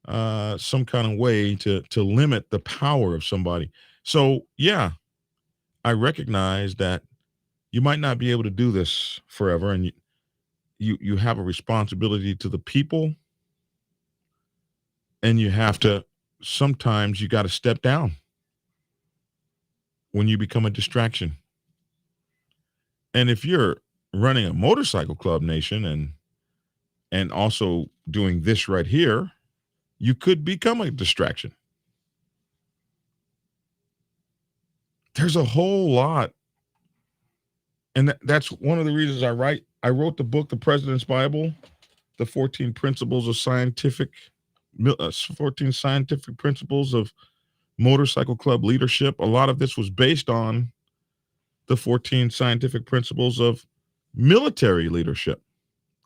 some kind of way to limit the power of somebody? So, yeah, I recognize that you might not be able to do this forever, and you have a responsibility to the people, and sometimes you got to step down when you become a distraction. And if you're running a motorcycle club nation and also doing this right here, you could become a distraction. There's a whole lot. And that's one of the reasons I wrote the book, The President's Bible, the 14 principles of 14 scientific principles of motorcycle club leadership. A lot of this was based on the 14 scientific principles of military leadership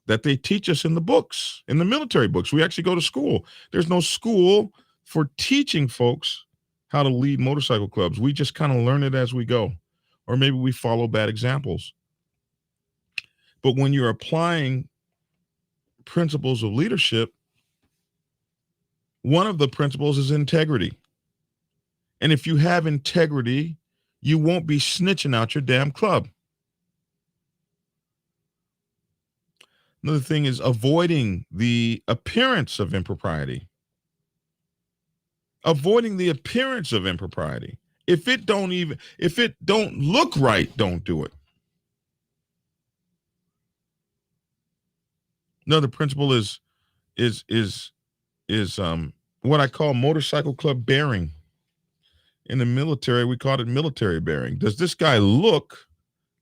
that they teach us in the books, in the military books. We actually go to school. There's no school for teaching folks how to lead motorcycle clubs. We just kind of learn it as we go, or maybe we follow bad examples. But when you're applying principles of leadership, one of the principles is integrity. And if you have integrity, you won't be snitching out your damn club. Another thing is avoiding the appearance of impropriety. Avoiding the appearance of impropriety. If it don't look right, don't do it. Another principle is what I call motorcycle club bearing. In the military, we call it military bearing. Does this guy look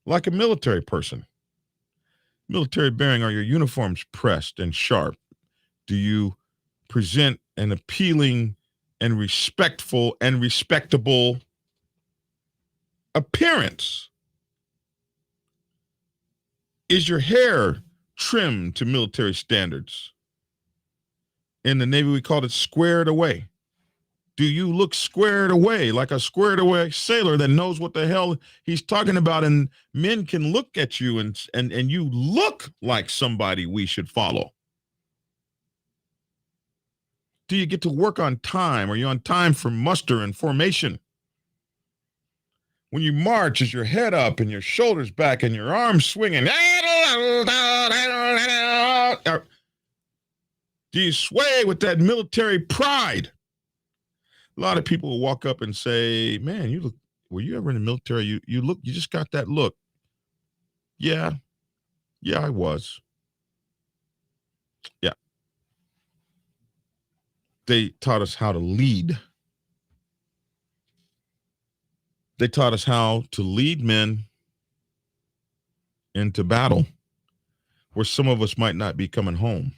like a military person? Military bearing, are your uniforms pressed and sharp? Do you present an appealing and respectful and respectable appearance? Is your hair trimmed to military standards? In the Navy, we call it squared away. Do you look squared away, like a squared away sailor that knows what the hell he's talking about? And men can look at you and you look like somebody we should follow. Do you get to work on time? Are you on time for muster and formation? When you march, is your head up and your shoulders back and your arms swinging? Do you sway with that military pride? A lot of people will walk up and say, man, were you ever in the military? You just got that look. Yeah, I was. Yeah. They taught us how to lead. They taught us how to lead men into battle where some of us might not be coming home.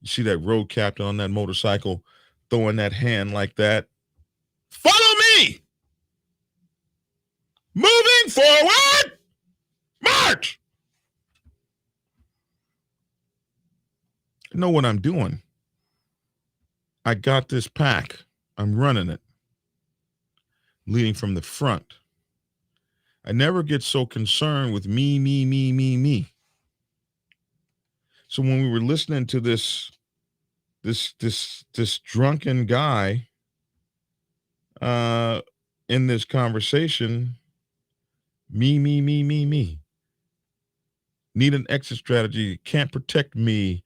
You see that road captain on that motorcycle throwing that hand like that. Follow me! Moving forward! March! I know what I'm doing. I got this pack. I'm running it. leading from the front. I never get so concerned with me, me, me, me, me. So when we were listening to this drunken guy in this conversation, me, me, me, me, me. Need an exit strategy. Can't protect me.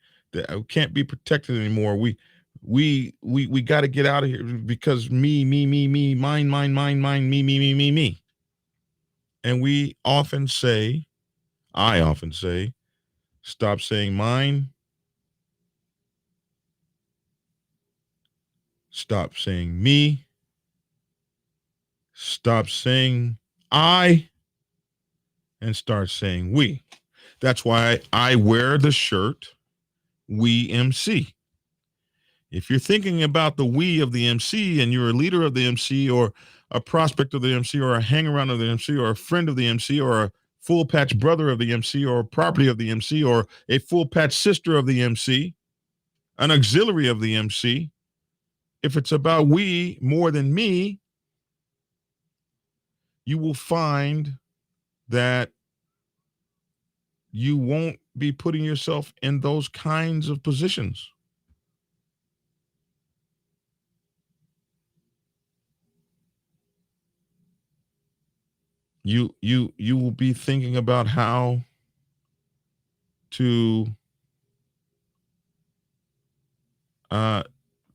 I can't be protected anymore. We got to get out of here because me, me, me, me, mine, mine, mine, mine, me, me, me, me, me. And I often say, stop saying mine. Stop saying me. Stop saying I. And start saying we. That's why I wear the shirt, We MC. If you're thinking about the we of the MC and you're a leader of the MC or a prospect of the MC or a hang-around of the MC or a friend of the MC or a full-patch brother of the MC or a property of the MC or a full-patch sister of the MC, an auxiliary of the MC, if it's about we more than me, you will find that you won't be putting yourself in those kinds of positions. You will be thinking about how to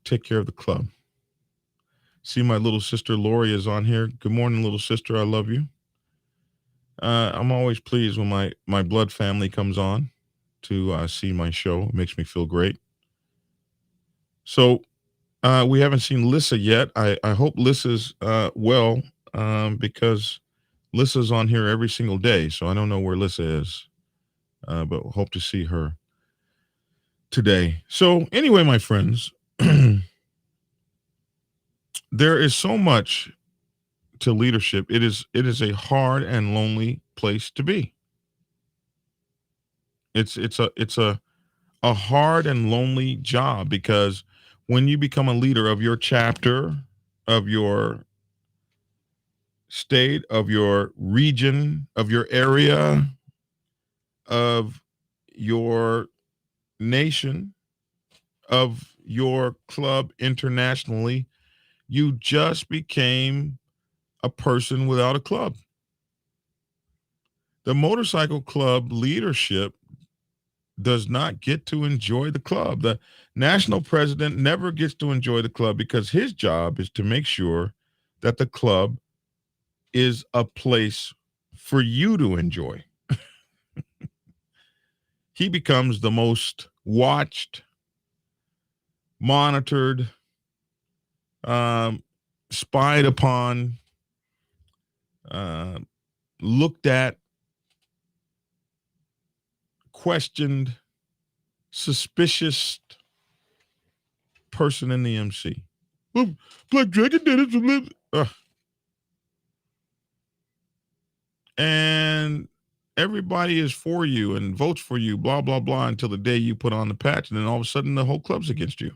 take care of the club. See, my little sister Lori is on here. Good morning, little sister. I love you. I'm always pleased when my blood family comes on to see my show. It makes me feel great. So we haven't seen Lissa yet. I hope Lissa's well because Lissa's on here every single day. So I don't know where Lissa is, but hope to see her today. So anyway, my friends, there is so much to leadership. It is a hard and lonely place to be. It's a hard and lonely job because when you become a leader of your chapter, of your state, of your region, of your area, of your nation, of your club internationally, you just became a person without a club. The motorcycle club leadership does not get to enjoy the club. The national president never gets to enjoy the club because his job is to make sure that the club is a place for you to enjoy. He becomes the most watched, monitored, spied upon, looked at, questioned, suspicious person in the MC. Black Dragon did it. And everybody is for you and votes for you, blah, blah, blah, until the day you put on the patch. And then all of a sudden the whole club's against you.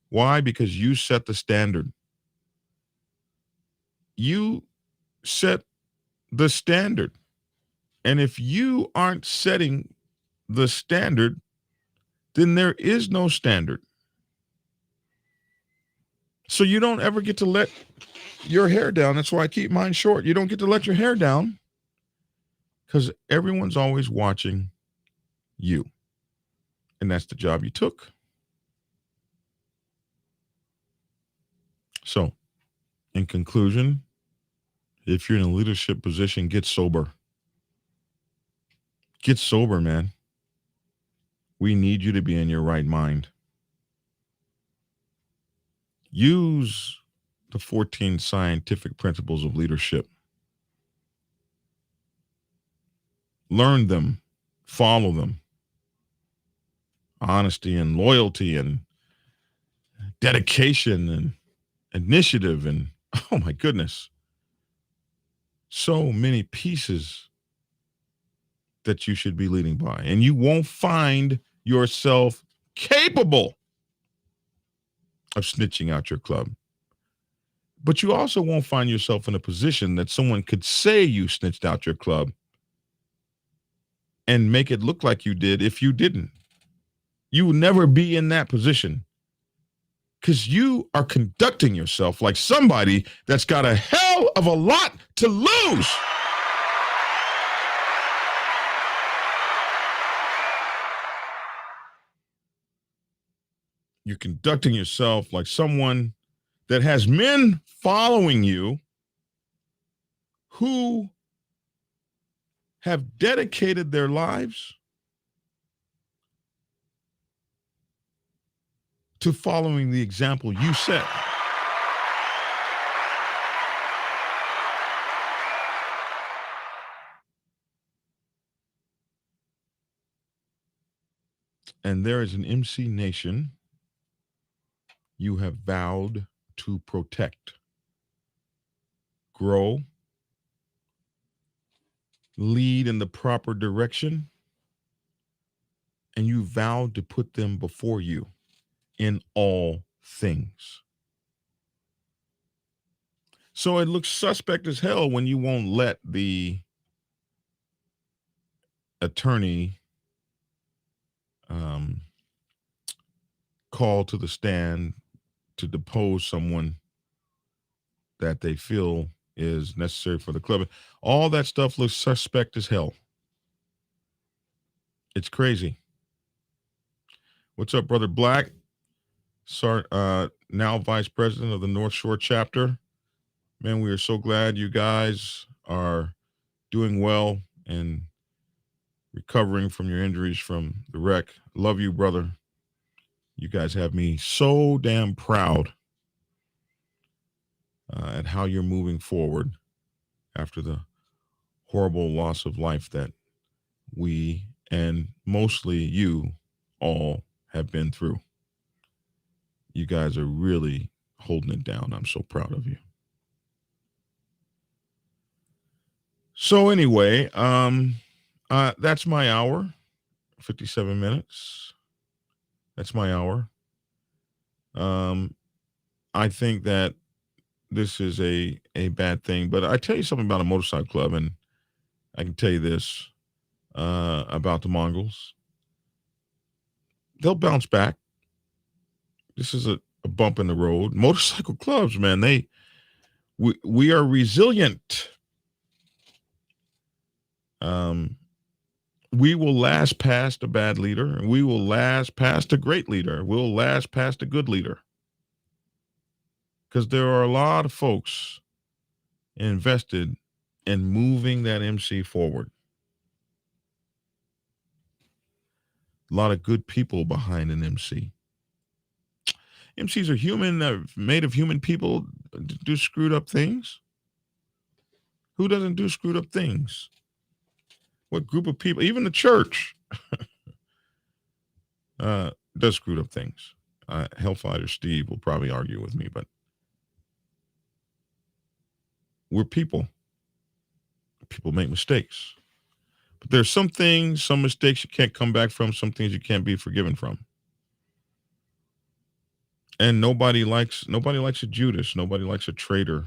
Why? Because you set the standard. You set the standard. And if you aren't setting the standard, then there is no standard. So you don't ever get to let your hair down. That's why I keep mine short. You don't get to let your hair down because everyone's always watching you. And that's the job you took. So, in conclusion, if you're in a leadership position, get sober. Get sober, man. We need you to be in your right mind. Use the 14 scientific principles of leadership. Learn them. Follow them. Honesty and loyalty and dedication and initiative and, oh my goodness, so many pieces that you should be leading by. And you won't find yourself capable of snitching out your club But you also won't find yourself in a position that someone could say you snitched out your club and make it look like you did if you didn't. You will never be in that position because you are conducting yourself like somebody that's got a hell of a lot to lose. You're conducting yourself like someone that has men following you who have dedicated their lives to following the example you set. And there is an MC nation you have vowed to protect, grow, lead in the proper direction, and you vowed to put them before you in all things. So it looks suspect as hell when you won't let the attorney call to the stand to depose someone that they feel is necessary for the club. All that stuff looks suspect as hell. It's crazy. What's up, Brother Black? Now Vice President of the North Shore chapter. Man, we are so glad you guys are doing well and recovering from your injuries from the wreck. Love you, brother. You guys have me so damn proud at how you're moving forward after the horrible loss of life that we and mostly you all have been through. You guys are really holding it down. I'm so proud of you. So anyway, that's my hour, 57 minutes. That's my hour. I think that this is a bad thing, but I tell you something about a motorcycle club, and I can tell you this about the Mongols. They'll bounce back. This is a bump in the road. Motorcycle clubs, man, we are resilient. We will last past a bad leader, and we will last past a great leader. We'll last past a good leader. Because there are a lot of folks invested in moving that MC forward. A lot of good people behind an MC. MCs are human, made of human people, do screwed up things. Who doesn't do screwed up things? What group of people, even the church, does screwed up things. Hellfighter Steve will probably argue with me, but we're people. People make mistakes. But there's some things, some mistakes you can't come back from, some things you can't be forgiven from. And nobody likes a Judas. Nobody likes a traitor.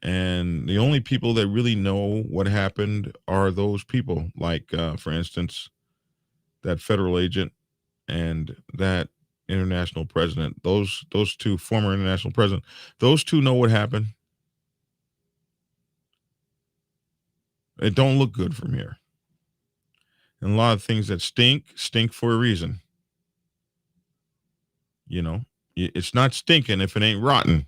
And the only people that really know what happened are those people, like, for instance, that federal agent and that international president. Those two former international president, those two know what happened. It don't look good from here. And a lot of things that stink for a reason. You know, it's not stinking if it ain't rotten.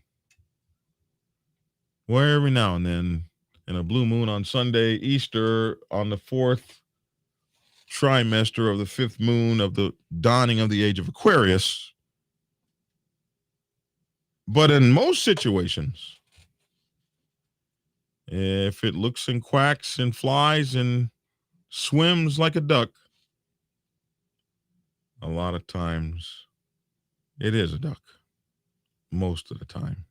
Where every now and then, in a blue moon on Sunday, Easter on the 4th trimester of the 5th moon of the dawning of the age of Aquarius. But in most situations, if it looks and quacks and flies and swims like a duck, a lot of times it is a duck. Most of the time.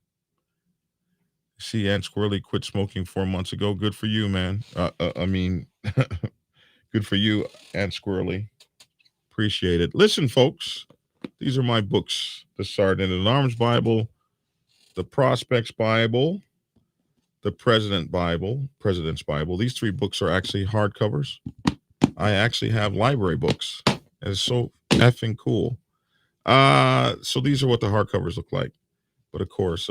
See, Aunt Squirrely quit smoking 4 months ago. Good for you, man. Good for you, Aunt Squirrely. Appreciate it. Listen, folks, these are my books. The Sergeant at Arms Bible, the Prospects Bible, the President's Bible. These 3 books are actually hardcovers. I actually have library books. It's so effing cool. So these are what the hardcovers look like. But of course,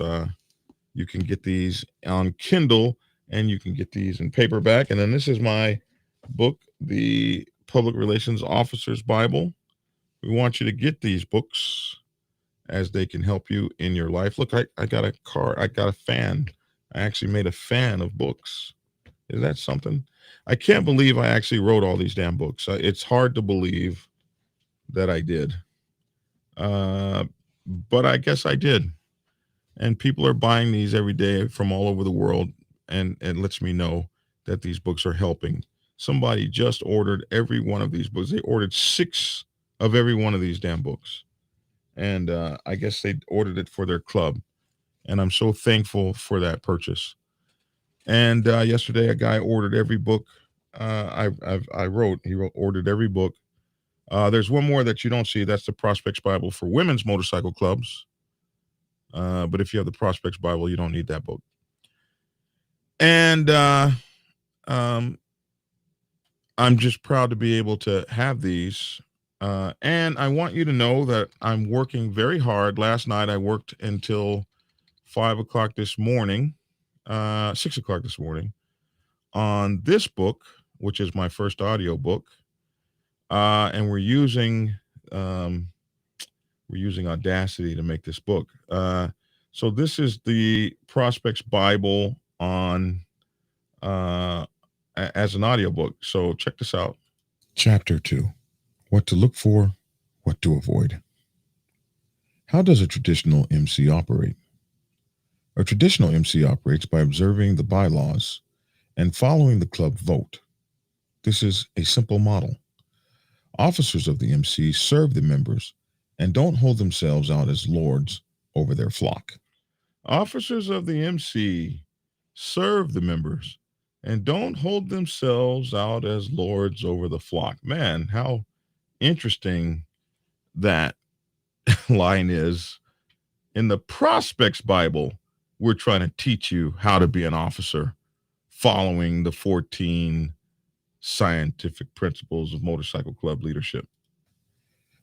you can get these on Kindle, and you can get these in paperback. And then this is my book, the Public Relations Officer's Bible. We want you to get these books as they can help you in your life. Look, I got a card. I got a fan. I actually made a fan of books. Is that something? I can't believe I actually wrote all these damn books. It's hard to believe that I did. But I guess I did. And people are buying these every day from all over the world, and it lets me know that these books are helping. Somebody just ordered every one of these books. They ordered 6 of every one of these damn books. And I guess they ordered it for their club. And I'm so thankful for that purchase. And yesterday, a guy ordered every book I wrote. He ordered every book. There's one more that you don't see. That's the Prospects Bible for Women's Motorcycle Clubs. But if you have the Prospects Bible, you don't need that book. And I'm just proud to be able to have these. And I want you to know that I'm working very hard. Last night, I worked until 5 o'clock this morning, 6 o'clock this morning, on this book, which is my first audio book. And we're using Audacity to make this book. So this is the Prospects Bible on as an audiobook. So check this out. Chapter 2. What to look for, what to avoid. How does a traditional MC operate? A traditional MC operates by observing the bylaws and following the club vote. This is a simple model. Officers of the MC serve the members and don't hold themselves out as lords over their flock. Officers of the MC serve the members and don't hold themselves out as lords over the flock. Man, how interesting that line is. In the Prospects Bible, we're trying to teach you how to be an officer following the 14 scientific principles of motorcycle club leadership.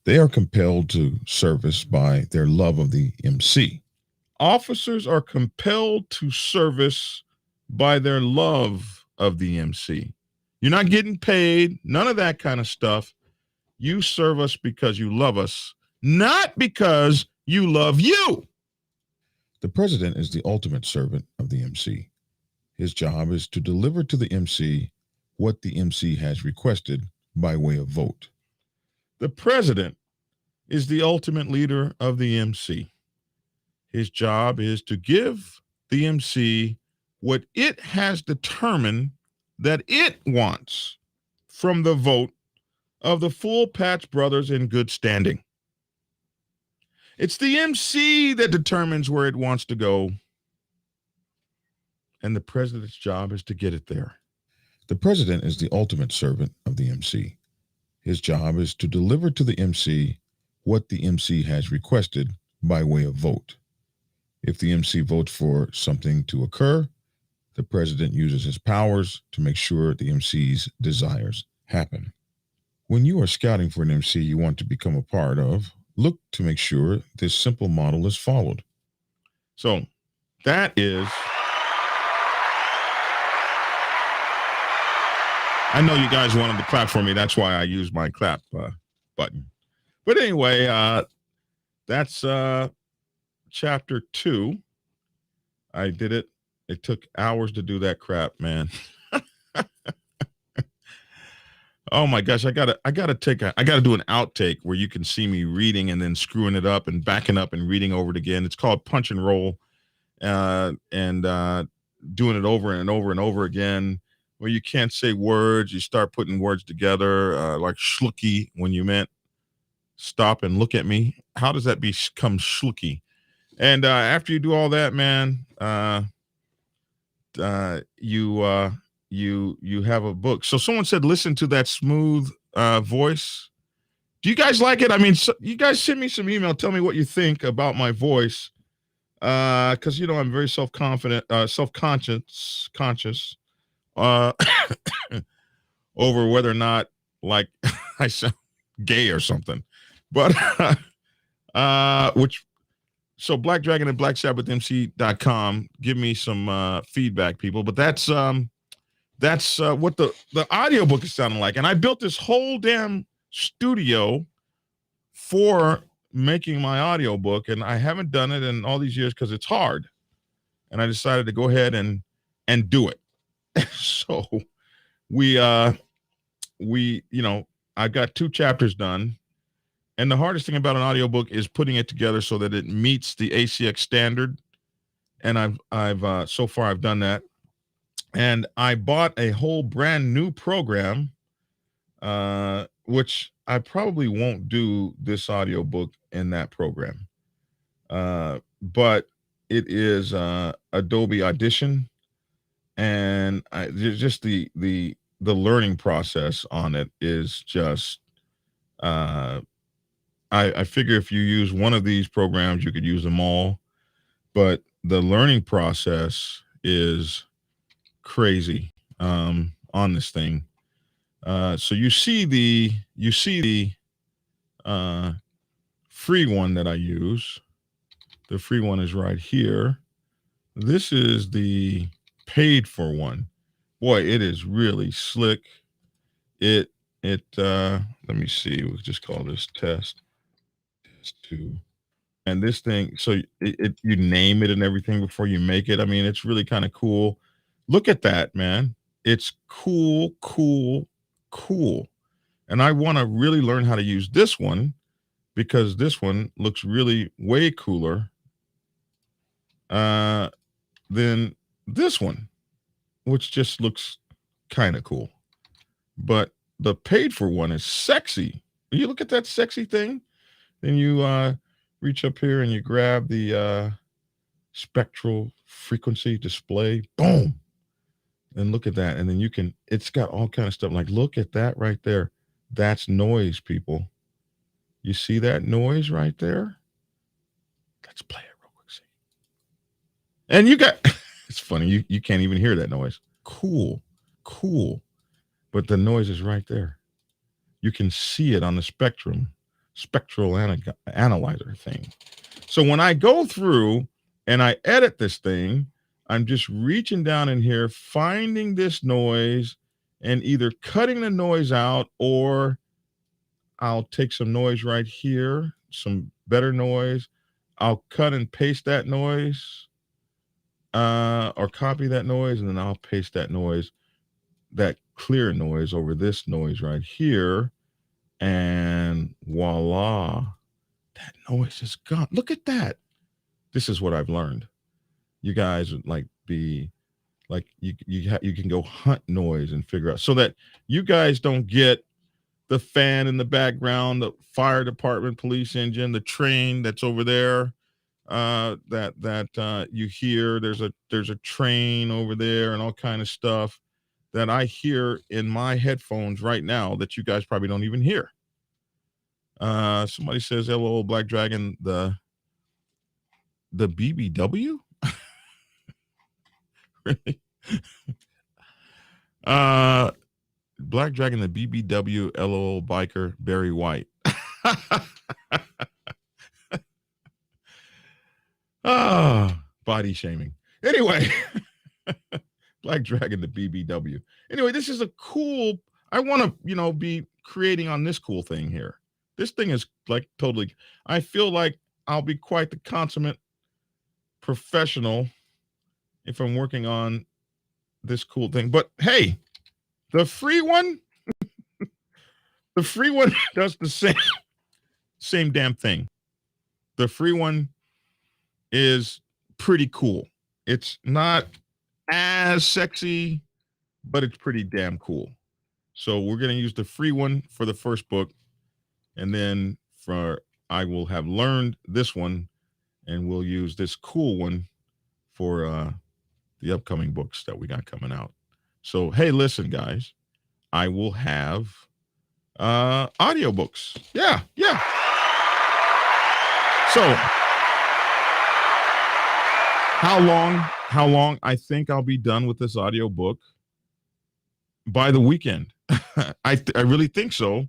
They are compelled to service by their love of the MC. Officers are compelled to service by their love of the MC. You're not getting paid, none of that kind of stuff. You serve us because you love us, not because you love you. The president is the ultimate servant of the MC. His job is to deliver to the MC what the MC has requested by way of vote. The president is the ultimate leader of the MC. His job is to give the MC what it has determined that it wants from the vote of the full Patch brothers in good standing. It's the MC that determines where it wants to go, and the president's job is to get it there. The president is the ultimate servant of the MC. His job is to deliver to the MC what the MC has requested by way of vote. If the MC votes for something to occur, the president uses his powers to make sure the MC's desires happen. When you are scouting for an MC you want to become a part of, look to make sure this simple model is followed. So that is, I know you guys wanted to clap for me. That's why I used my clap button. But anyway, that's chapter 2. I did it. It took hours to do that crap, man. Oh my gosh, I gotta do an outtake where you can see me reading and then screwing it up and backing up and reading over it again. It's called punch and roll, and doing it over and over and over again. Where you can't say words, you start putting words together, like schlucky when you meant stop and look at me. How does that become schlucky? And after you do all that, man, you have a book. So someone said, listen to that smooth voice. Do you guys like it? I mean, you guys send me some email. Tell me what you think about my voice. Because I'm very self-confident, conscious, uh, over whether or not like I sound gay or something. But which so Black Dragon and BlackSabbathMC.com. Give me some feedback, people. But that's what the audiobook is sounding like. And I built this whole damn studio for making my audiobook, and I haven't done it in all these years because it's hard. And I decided to go ahead and do it. So we I've got 2 chapters done. And the hardest thing about an audiobook is putting it together so that it meets the ACX standard. And I've so far I've done that. And I bought a whole brand new program, which I probably won't do this audiobook in that program. But it is Adobe Audition, and just the learning process on it is just I figure if you use one of these programs, you could use them all, but the learning process is crazy on this thing. So you see the free one that I use. The free one is right here. This is the paid for one. Boy, it is really slick. Let me see. We'll just call this test 2. And this thing, so you name it and everything before you make it. I mean, it's really kind of cool. Look at that, man. It's cool. And I want to really learn how to use this one because this one looks really way cooler than this one, which just looks kind of cool. But the paid for one is sexy. You look at that sexy thing, then you reach up here and you grab the spectral frequency display, boom, and look at that. And then it's got all kind of stuff. Like, look at that right there. That's noise, people. You see that noise right there? Let's play it real quick. See. And you got, it's funny. You can't even hear that noise. Cool. But the noise is right there. You can see it on the spectral analyzer thing. So when I go through and I edit this thing, I'm just reaching down in here, finding this noise and either cutting the noise out, or I'll take some noise right here, some better noise. I'll cut and paste that noise, or copy that noise, and then I'll paste that noise, that clear noise, over this noise right here, and voila, that noise is gone. Look at that. This is what I've learned. You guys would be like, you can go hunt noise and figure out, so that you guys don't get the fan in the background, the fire department, police engine, the train that's over there, that you hear. There's a train over there and all kind of stuff that I hear in my headphones right now that you guys probably don't even hear. Somebody says, "Hello, Black Dragon, the BBW." Really? Black Dragon, the BBW, LOL biker, Barry White. Body shaming. Anyway, Black Dragon, the BBW. Anyway, this is a cool, I want to, be creating on this cool thing here. This thing is like totally, I feel like I'll be quite the consummate professional if I'm working on this cool thing. But hey, the free one, does the same damn thing. The free one is pretty cool. It's not as sexy, but it's pretty damn cool. So we're going to use the free one for the first book. And then I will have learned this one, and we'll use this cool one for the upcoming books that we got coming out. So, hey, listen, guys, I will have audiobooks. Yeah. So How long? I think I'll be done with this audio book by the weekend. I really think so,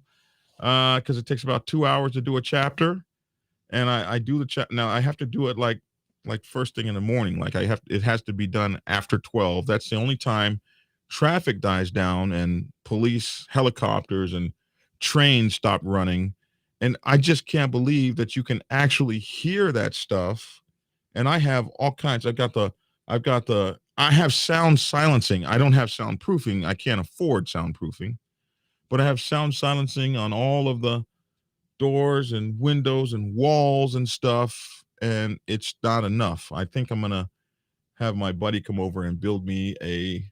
because it takes about 2 hours to do a chapter, and I do the chapter. Now I have to do it like first thing in the morning. Like it has to be done after 12. That's the only time traffic dies down and police helicopters and trains stop running. And I just can't believe that you can actually hear that stuff. And I have all kinds. I have sound silencing. I don't have soundproofing. I can't afford soundproofing, but I have sound silencing on all of the doors and windows and walls and stuff. And it's not enough. I think I'm going to have my buddy come over and build me a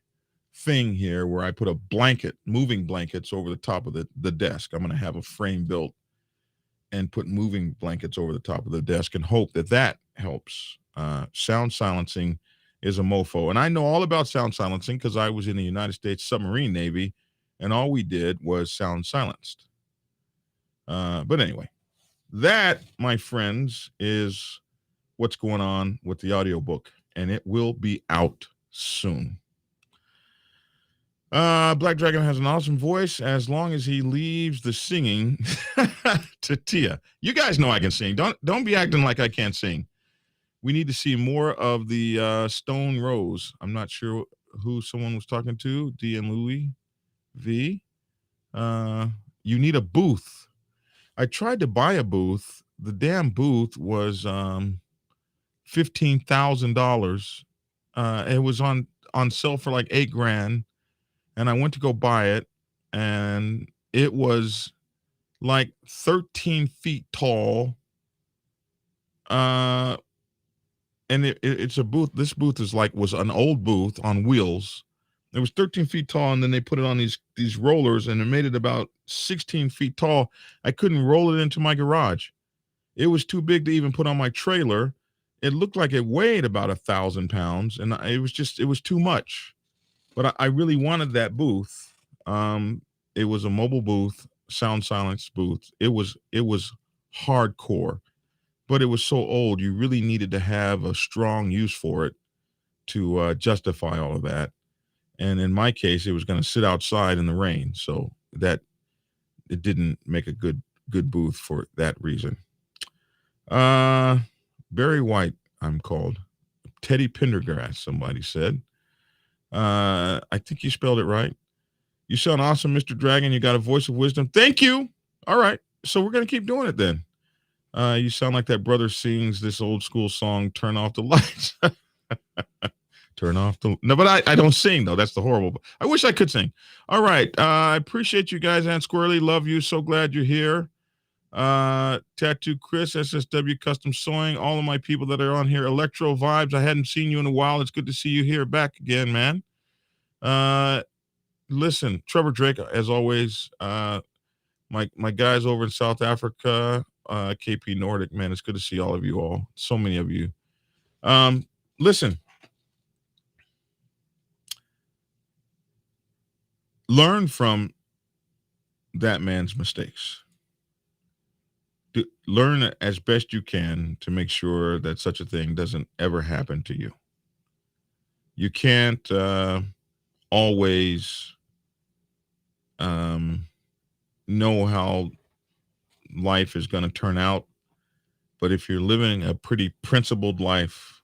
thing here where I put a blanket, moving blankets over the top of the desk. I'm going to have a frame built and put moving blankets over the top of the desk and hope that helps. Sound silencing is a mofo. And I know all about sound silencing because I was in the United States Submarine Navy, and all we did was sound silenced. But anyway, that, my friends, is what's going on with the audiobook, and it will be out soon. Black Dragon has an awesome voice as long as he leaves the singing to Tia. You guys know I can sing. Don't be acting like I can't sing. We need to see more of the Stone Rose. I'm not sure who someone was talking to. D and Louis V. You need a booth. I tried to buy a booth. The damn booth was $15,000. It was on sale for like $8,000. And I went to go buy it, and it was like 13 feet tall. And it's a booth. This booth was an old booth on wheels. It was 13 feet tall, and then they put it on these rollers, and it made it about 16 feet tall. I couldn't roll it into my garage. It was too big to even put on my trailer. It looked like it weighed about 1,000 pounds, and it was too much. But I really wanted that booth. It was a mobile booth, sound silence booth. It was hardcore, but it was so old. You really needed to have a strong use for it to justify all of that. And in my case, it was going to sit outside in the rain, so that it didn't make a good booth for that reason. Barry White, I'm called. Teddy Pendergrass, somebody said. I think you spelled it right. You sound awesome, Mr. Dragon. You got a voice of wisdom. Thank you. All right. So we're going to keep doing it then. You sound like that brother sings this old school song, Turn Off the Lights. Turn off the... No, but I don't sing, though. That's the horrible... I wish I could sing. All right. I appreciate you guys, Aunt Squirrely. Love you. So glad you're here. Tattoo Chris, SSW Custom Sewing, all of my people that are on here. Electro Vibes, I hadn't seen you in a while. It's good to see you here back again, man. Listen, Trevor Drake, as always, my guys over in South Africa, KP Nordic, man, it's good to see all of you all. So many of you. Listen, learn from that man's mistakes. Learn as best you can to make sure that such a thing doesn't ever happen to you. You can't always know how life is going to turn out, but if you're living a pretty principled life,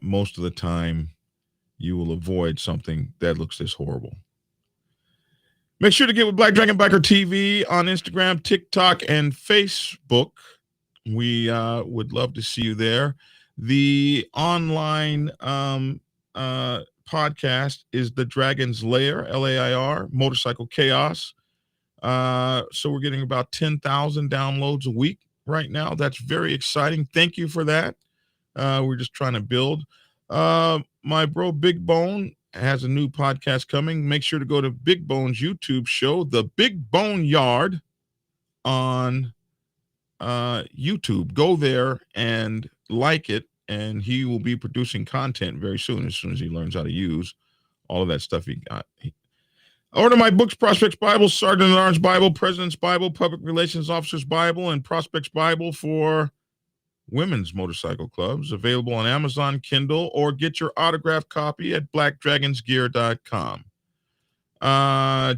most of the time you will avoid something that looks this horrible. Make sure to get with Black Dragon Biker TV on Instagram, TikTok, and Facebook. We would love to see you there. The online podcast is The Dragon's Lair, LAIR, Motorcycle Chaos. So we're getting about 10,000 downloads a week right now. That's very exciting. Thank you for that. We're just trying to build. My bro Big Bone has a new podcast coming. Make sure to go to Big Bone's YouTube show, The Big Bone Yard, on YouTube. Go there and like it, and he will be producing content very soon as he learns how to use all of that stuff he got. Order my books: Prospects Bible, Sergeant at Arms Bible, President's Bible, Public Relations Officer's Bible, and Prospects Bible for Women's Motorcycle Clubs, available on Amazon, Kindle, or get your autographed copy at blackdragonsgear.com.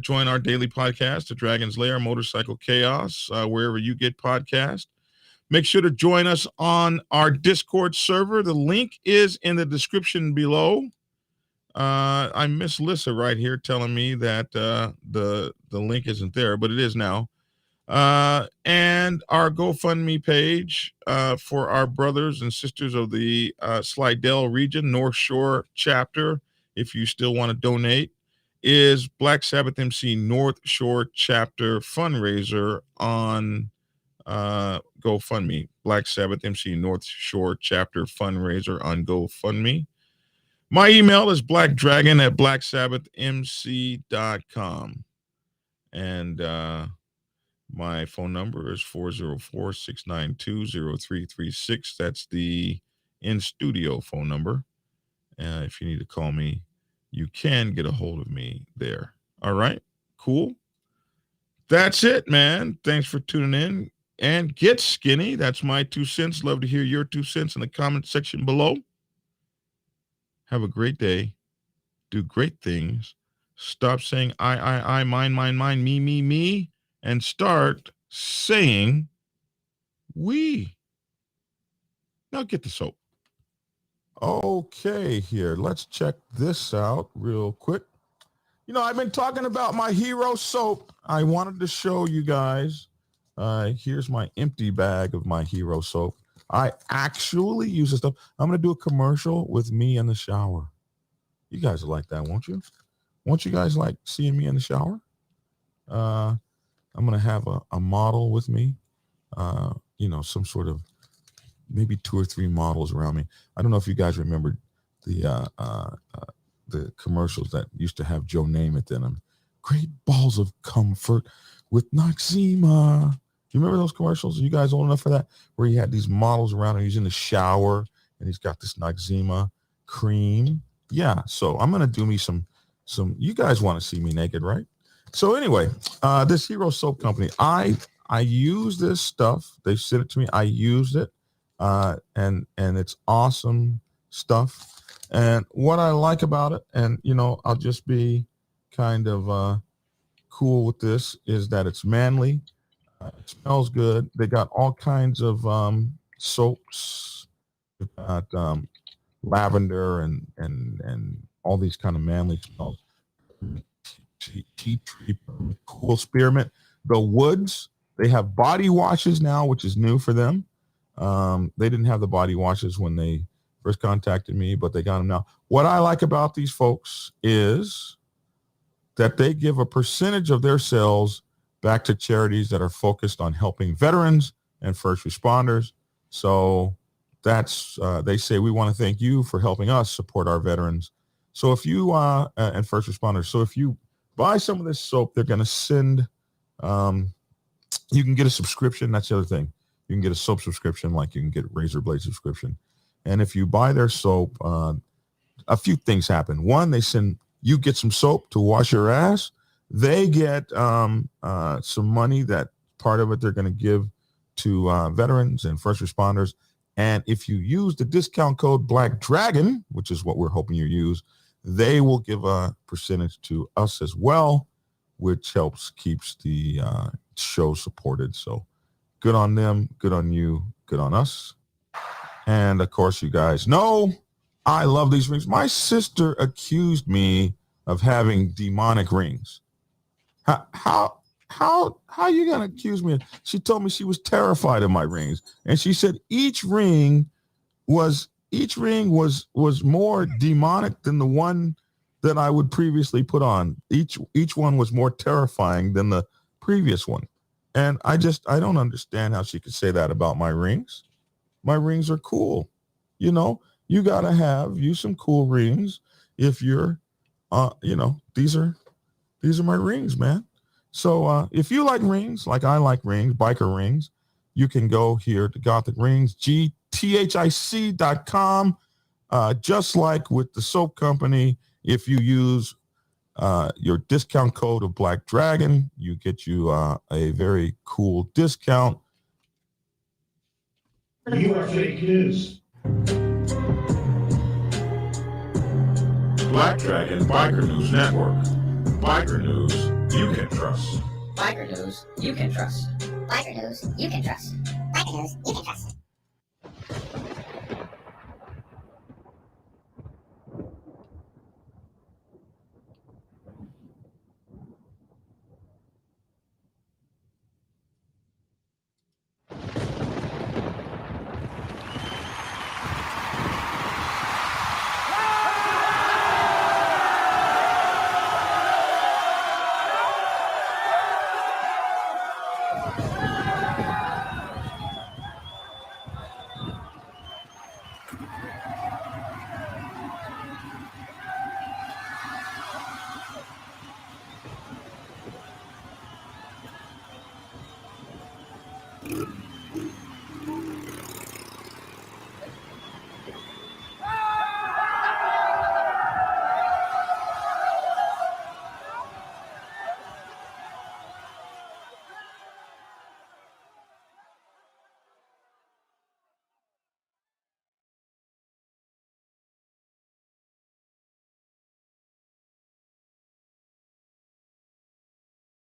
Join our daily podcast, The Dragon's Lair Motorcycle Chaos, wherever you get podcasts. Make sure to join us on our Discord server. The link is in the description below. I miss Lissa right here telling me that the link isn't there, but it is now. And our GoFundMe page for our brothers and sisters of the Slidell region, North Shore chapter, if you still want to donate, is Black Sabbath MC North Shore chapter fundraiser on GoFundMe. Black Sabbath MC North Shore chapter fundraiser on GoFundMe. My email is blackdragon@blacksabbathmc.com. And my phone number is 404-692-0336. That's the in-studio phone number. If you need to call me, you can get a hold of me there. All right, cool. That's it, man. Thanks for tuning in. And get skinny. That's my 2 cents. Love to hear your 2 cents in the comment section below. Have a great day. Do great things. Stop saying I, mine, me, and start saying we. Now get the soap. Okay, here. Let's check this out real quick. You know, I've been talking about my hero soap. I wanted to show you guys. Here's my empty bag of my hero soap. I actually use this stuff. I'm going to do a commercial with me in the shower. You guys will like that, won't you? Won't you guys like seeing me in the shower? I'm going to have a model with me. You know, some sort of maybe 2 or 3 models around me. I don't know if you guys remember the commercials that used to have Joe Namath in them. Great balls of comfort with Noxzema. You remember those commercials? Are you guys old enough for that? Where he had these models around and he's in the shower and he's got this Noxzema cream. Yeah, so I'm gonna do me some. You guys want to see me naked, right? So anyway, this Hero Soap Company, I use this stuff. They sent it to me. I used it, and it's awesome stuff. And what I like about it, and you know, I'll just be kind of cool with this, is that it's manly. It smells good. They got all kinds of soaps. They've got lavender and all these kind of manly smells. Tea tree, cool spearmint. The woods, they have body washes now, which is new for them. They didn't have the body washes when they first contacted me, but they got them now. What I like about these folks is that they give a percentage of their sales back to charities that are focused on helping veterans and first responders. So that's, they say, we want to thank you for helping us support our veterans. So if you, and first responders, so if you buy some of this soap, they're going to send, you can get a subscription. That's the other thing. You can get a soap subscription, like you can get a razor blade subscription. And if you buy their soap, a few things happen. One, they send, you get some soap to wash your ass. They get some money, that part of it they're going to give to veterans and first responders. And if you use the discount code Black Dragon, which is what we're hoping you use, they will give a percentage to us as well, which helps keeps the show supported. So good on them, good on you, good on us. And of course, you guys know I love these rings. My sister accused me of having demonic rings. How are you gonna accuse me? She told me she was terrified of my rings, and she said each ring was more demonic than the one that I would previously put on. Each one was more terrifying than the previous one. And I don't understand how she could say that about my rings. My rings are cool. You know, you gotta have some cool rings if you're these are my rings, man. So if you like rings, like I like rings, biker rings, you can go here to Gothic Rings, gthic.com. Just like with the soap company, if you use your discount code of Black Dragon, you get you a very cool discount. You are fake news. Black Dragon Biker News Network. Biker news you can trust. Biker news you can trust. Biker news you can trust. Biker news you can trust.